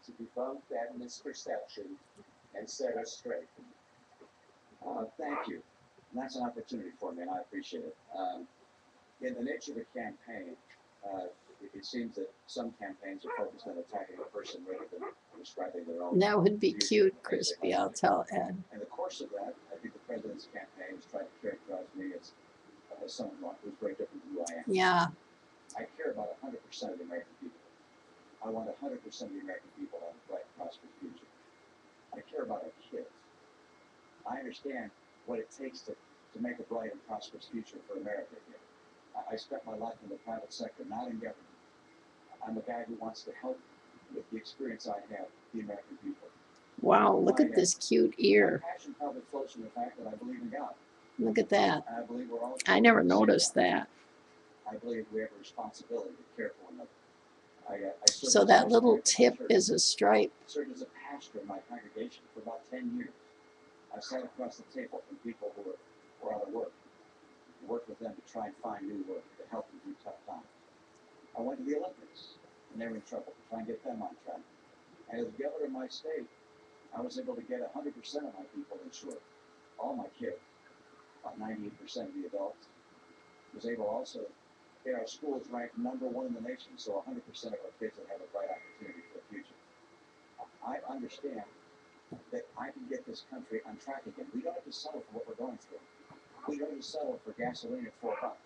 to debunk that misperception and set us straight? Thank you. And that's an opportunity for me, and I appreciate it. In the nature of a campaign, it seems that some campaigns are focused on attacking a person rather than describing their own. That would be cute, Crispy, I'll tell Ed. In the course of that, I think the president's campaign has tried to characterize me as someone who's very different from who I am. Yeah, I care about 100% of the American people. I want 100% of the American people to have a bright, prosperous future. I care about our kids. I understand what it takes to make a bright and prosperous future for America here. I spent my life in the private sector, not in government. I'm a guy who wants to help with the experience I have, the American people. wow, look at this cute ear. My passion probably flows from the fact that I believe in God. Look at that. I believe we're all. I never noticed that. I believe we have a responsibility to care for one another. I served So as that a little pastor in my tip church. is a stripe. I served as a pastor in my congregation for about 10 years. I sat across the table from people who were out of work. I worked with them to try and find new work, to help them through tough times. I went to the Olympics, and they were in trouble, to try and get them on track. And as governor of my state, I was able to get 100% of my people insured. All my kids, about 98% of the adults, was able also in our schools ranked #1 in the nation, so 100% of our kids will have a bright opportunity for the future. I understand that I can get this country on track again. We don't have to settle for what we're going through. We don't have to settle for gasoline at $4.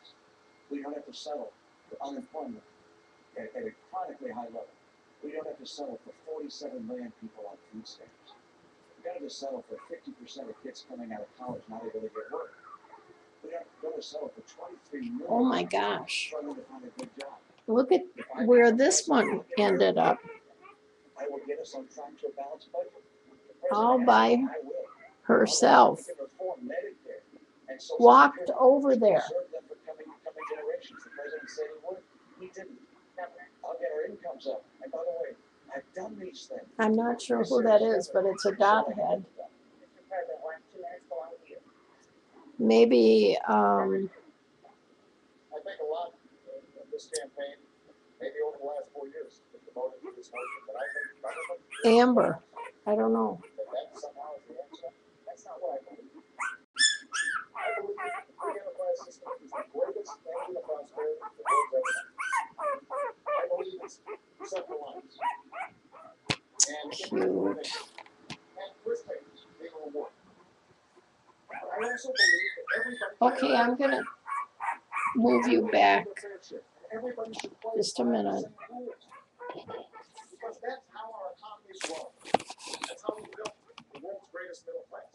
We don't have to settle for unemployment at a chronically high level. We don't have to settle for 47 million people on food stamps. We don't have to settle for 50% of kids coming out of college not able to get work. We don't have to settle for 23 million Oh my gosh. struggling to find a good job. Look at where this one ended up. I will get us on track to a balanced budget. All by I will. herself. We can reform Medicare and Social Walked Security. over there. Preserve them for coming generations. The president said he would. He didn't. I'll get our incomes up. And by the way, I've done these things. I'm not sure who that is, but it's a dot head. Mr. President, last 2 minutes belong to you. Maybe, I think a lot of this campaign, maybe over the last 4 years, has been devoted to this notion, but I think government. Amber. I don't know. That somehow is the answer. That's not what I believe. I believe that the free enterprise system is the greatest engine of prosperity the world's ever known. I believe it's centralized. And Cute. and risk takers being rewarded. But I also believe that everybody. Okay, I'm gonna move you back Everybody should play just a by the minute. same rules. Because that's how our economies grow. That's how we built the world's greatest middle class.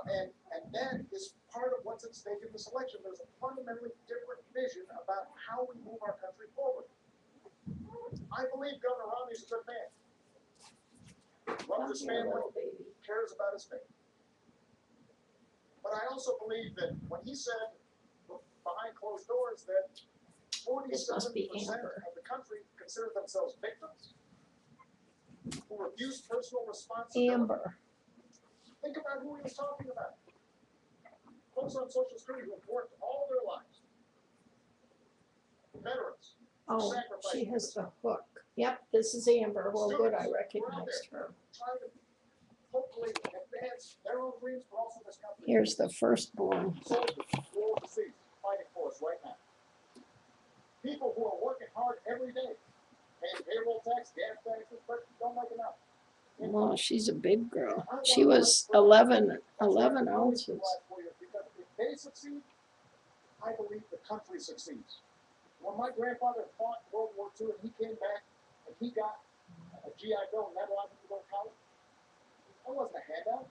And that is part of what's at stake in this election. There's a fundamentally different vision about how we move our country forward. I believe Governor Romney's a good man. Loves his family, cares about his faith. But I also believe that when he said behind closed doors that 47% of the country consider themselves victims who refuse personal responsibility. Amber. Think about who he was talking about. Folks on Social Security who have worked all their lives. Veterans. Oh, she has the hook. Yep, this is Amber. Well, good, I recognized her. Trying to hopefully advance their own dreams, but also this country. Here's the firstborn. Soldiers all overseas fighting for us right now. People who are working hard every day, paying payroll tax, gas taxes, but don't make enough. Well, she's a big girl. She was 11 ounces. Because if they succeed, I believe the country succeeds. When my grandfather fought World War II and he came back and he got a GI Bill and that allowed him to go to college, that wasn't a handout.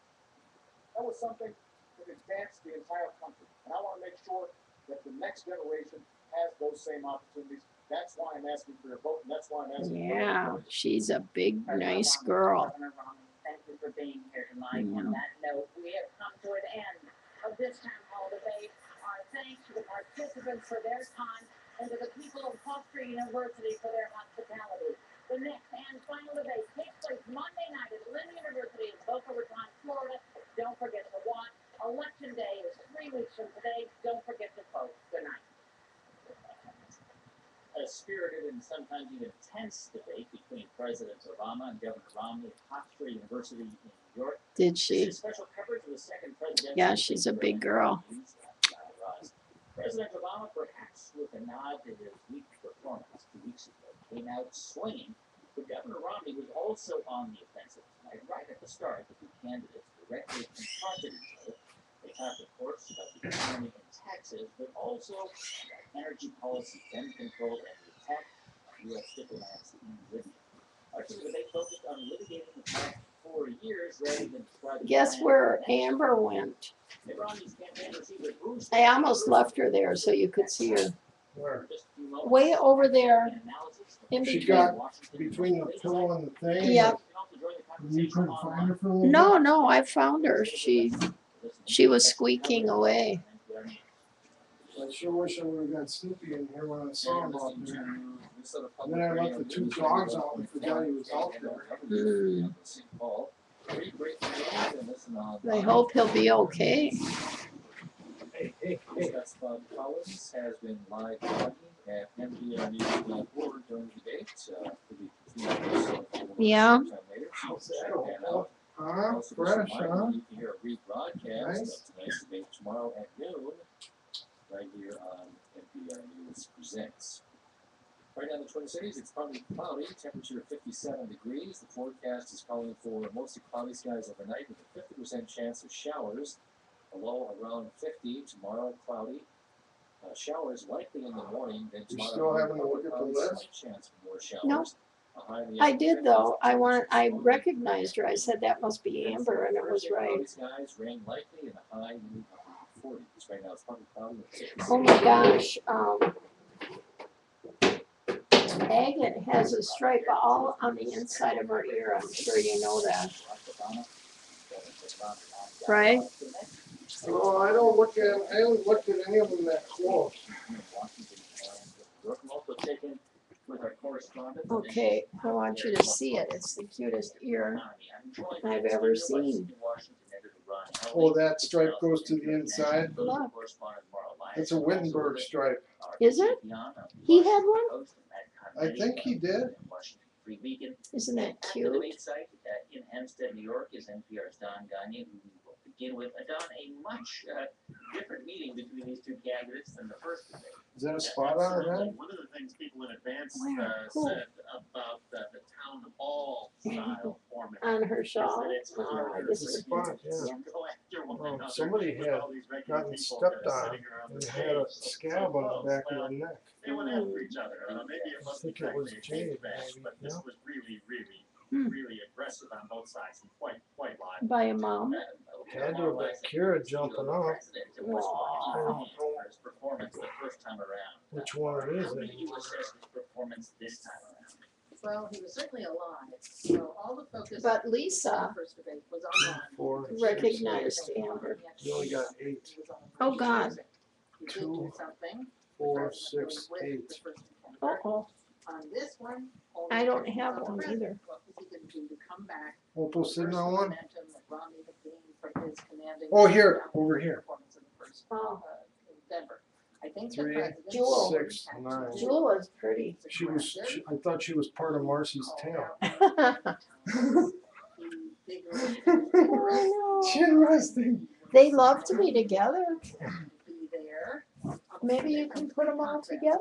That was something that advanced the entire country. And I want to make sure that the next generation has those same opportunities. That's why I'm asking for your vote, and that's why I'm asking for your vote. She's a big, nice girl. Governor Romney, thank you for being here tonight. On that note, we have come to an end of this town hall debate. Our thanks to the participants for their time and to the people of Hofstra University for their hospitality. The next and final debate takes place Monday night at Lynn University in Boca Raton, Florida. Don't forget to watch. Election Day is 3 weeks from today. Don't forget to vote. Good night. A spirited and sometimes even tense debate between President Obama and Governor Romney at Hofstra University in New York. Did This she? is special coverage of the second presidential Yeah, she's a big girl. President Obama, perhaps with a nod to his weak performance 2 weeks ago, came out swinging, but Governor Romney was also on the offensive tonight. Right at the start, the two candidates directly confronted each other. They talked, of course, about the economy in Texas, but also about energy policy, gun control, and the attack on U.S. diplomats in Libya. Much of the debate focused on litigating the past 4 years rather than describing. Guess where Amber went? Romney's campaign received a boost. I almost left her there so you could see her. Where? Just a few moments. Way over there An analysis of in She between. got between the pillow and the thing. Yep. You couldn't find her for a little No, bit? no, I found her. She was squeaking away. I sure wish I would have got Snoopy in here when I saw him out there. And then I let the 2 dogs out and forgot he was out there. I hope he'll be okay. Hey. Bob Collins has been live blogging at NPRnews.org during the debate. Yeah. How's that? Huh? Also, Fresh, just a reminder, huh? you can hear a rebroadcast Nice. of tonight's debate tomorrow at noon. right here on NPR News Presents. Right now in the Twin Cities, it's partly cloudy, temperature 57 degrees. The forecast is calling for mostly cloudy skies overnight with a 50% chance of showers. A low around 50. Tomorrow, cloudy. Showers likely in the morning. Then You tomorrow, still haven't looked at the list? slight chance for more showers. No. A high in the I upper did 50s, though. I temperatures recognized her. I said that must be Amber, and it was right. cloudy skies, rain likely, and a high in the upper 40s. Right now, it's probably cloudy. With 56. Oh my gosh, Agate has a stripe all on the inside of her ear. I'm sure you know that. Right? No, I don't look at, I haven't looked at any of them that close. Okay, I want you to see it. It's the cutest ear I've ever seen. Oh, that stripe goes to the inside? Look. It's a Wittenberg stripe. Is it? He had one? I think he did. Isn't that At the cute? debate site in Hempstead, New York, is NPR's Don Gagné, who we will begin with. Don, a much different meeting between these two candidates than the first debate. Is that a spot on her head? One of the things people in advance Where? Who? said about the town hall style format. On her is shawl? that it's Oh, I harder guess to it's spot, yeah. go after one Oh, another somebody with had all these regular gotten people stepped that are on sitting around the and stage had a so scab on close. the back Well, of her neck. they went after each other. Maybe it I wasn't think it was exactly a Jade, big bash, maybe, but this no? was really, really, Hmm. really aggressive on both sides and quite lively. By a mom? Had to have been Kira jumping off. Wow. His performance the first time around. Which one it is How do you anymore. assess his performance this time around? Well, he was certainly alive, so all the focus But of Lisa the first debate was on that. 4, 6, recognized Amber. You only got 8. Oh, God. He did 2, do something. 4, 6, 8. Uh-oh. On this one. I don't have one either. What was he gonna do to come back? Opal sitting on one? Momentum that Romney had gained from his commanding. Oh, here, over here. performance in the first, Oh, in Denver. I think the 3, president. Jewel. 6, 9. Jewel is pretty. I thought she was part of Marcy's tail. Chin resting. They love to be together. Be there. Maybe you can put them all together.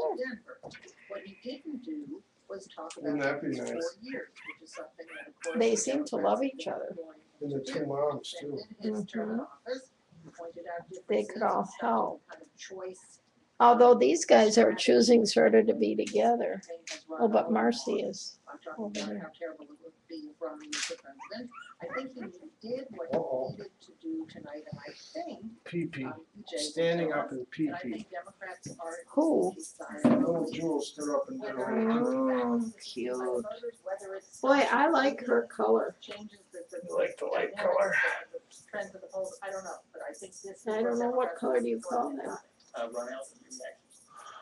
What he didn't do was talk about Wouldn't that be his 4 nice? years, which is something that of course. They the seem to Democrats love each have other. been going And the to 2 do. moms too. And in his term in Mhm. office, he pointed out They could differences all and stuff, help. kind of choice. Although these guys are choosing sort of to be together. campaign has run Oh, but all Marcy along. is. I'm talking over about there. how terrible it would be if Romney was the president. I think he did what Uh-oh. he needed to do tonight, and I think, PP. EJ will Standing tell up us, in and I PP. think Democrats are. Who? Little Jewel stood up and did Whether it. Oh, cute. whether it's Boy, I like her color. changes the You like the light dynamics color? of the trends of the polls, I don't know, but I think this is. I don't know what color do you call that? Run out and reaction.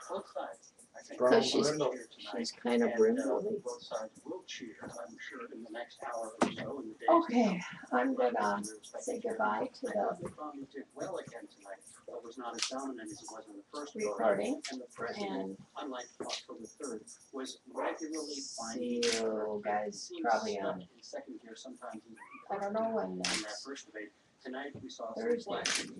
Both sides. I think. Brown Because she's, brindle. she's kind of brindly. Both sides will cheer, I'm sure, in the next hour or so, in the days. Okay, I'm gonna say goodbye to I the thought that Romney did well again tonight, but was not as dominant as he was in the first vote. recording And the president, and unlike October 3rd, was regularly see finding. you guys probably on, In second gear, sometimes even. I don't know when In that next, first debate, tonight we saw some Thursday. flashes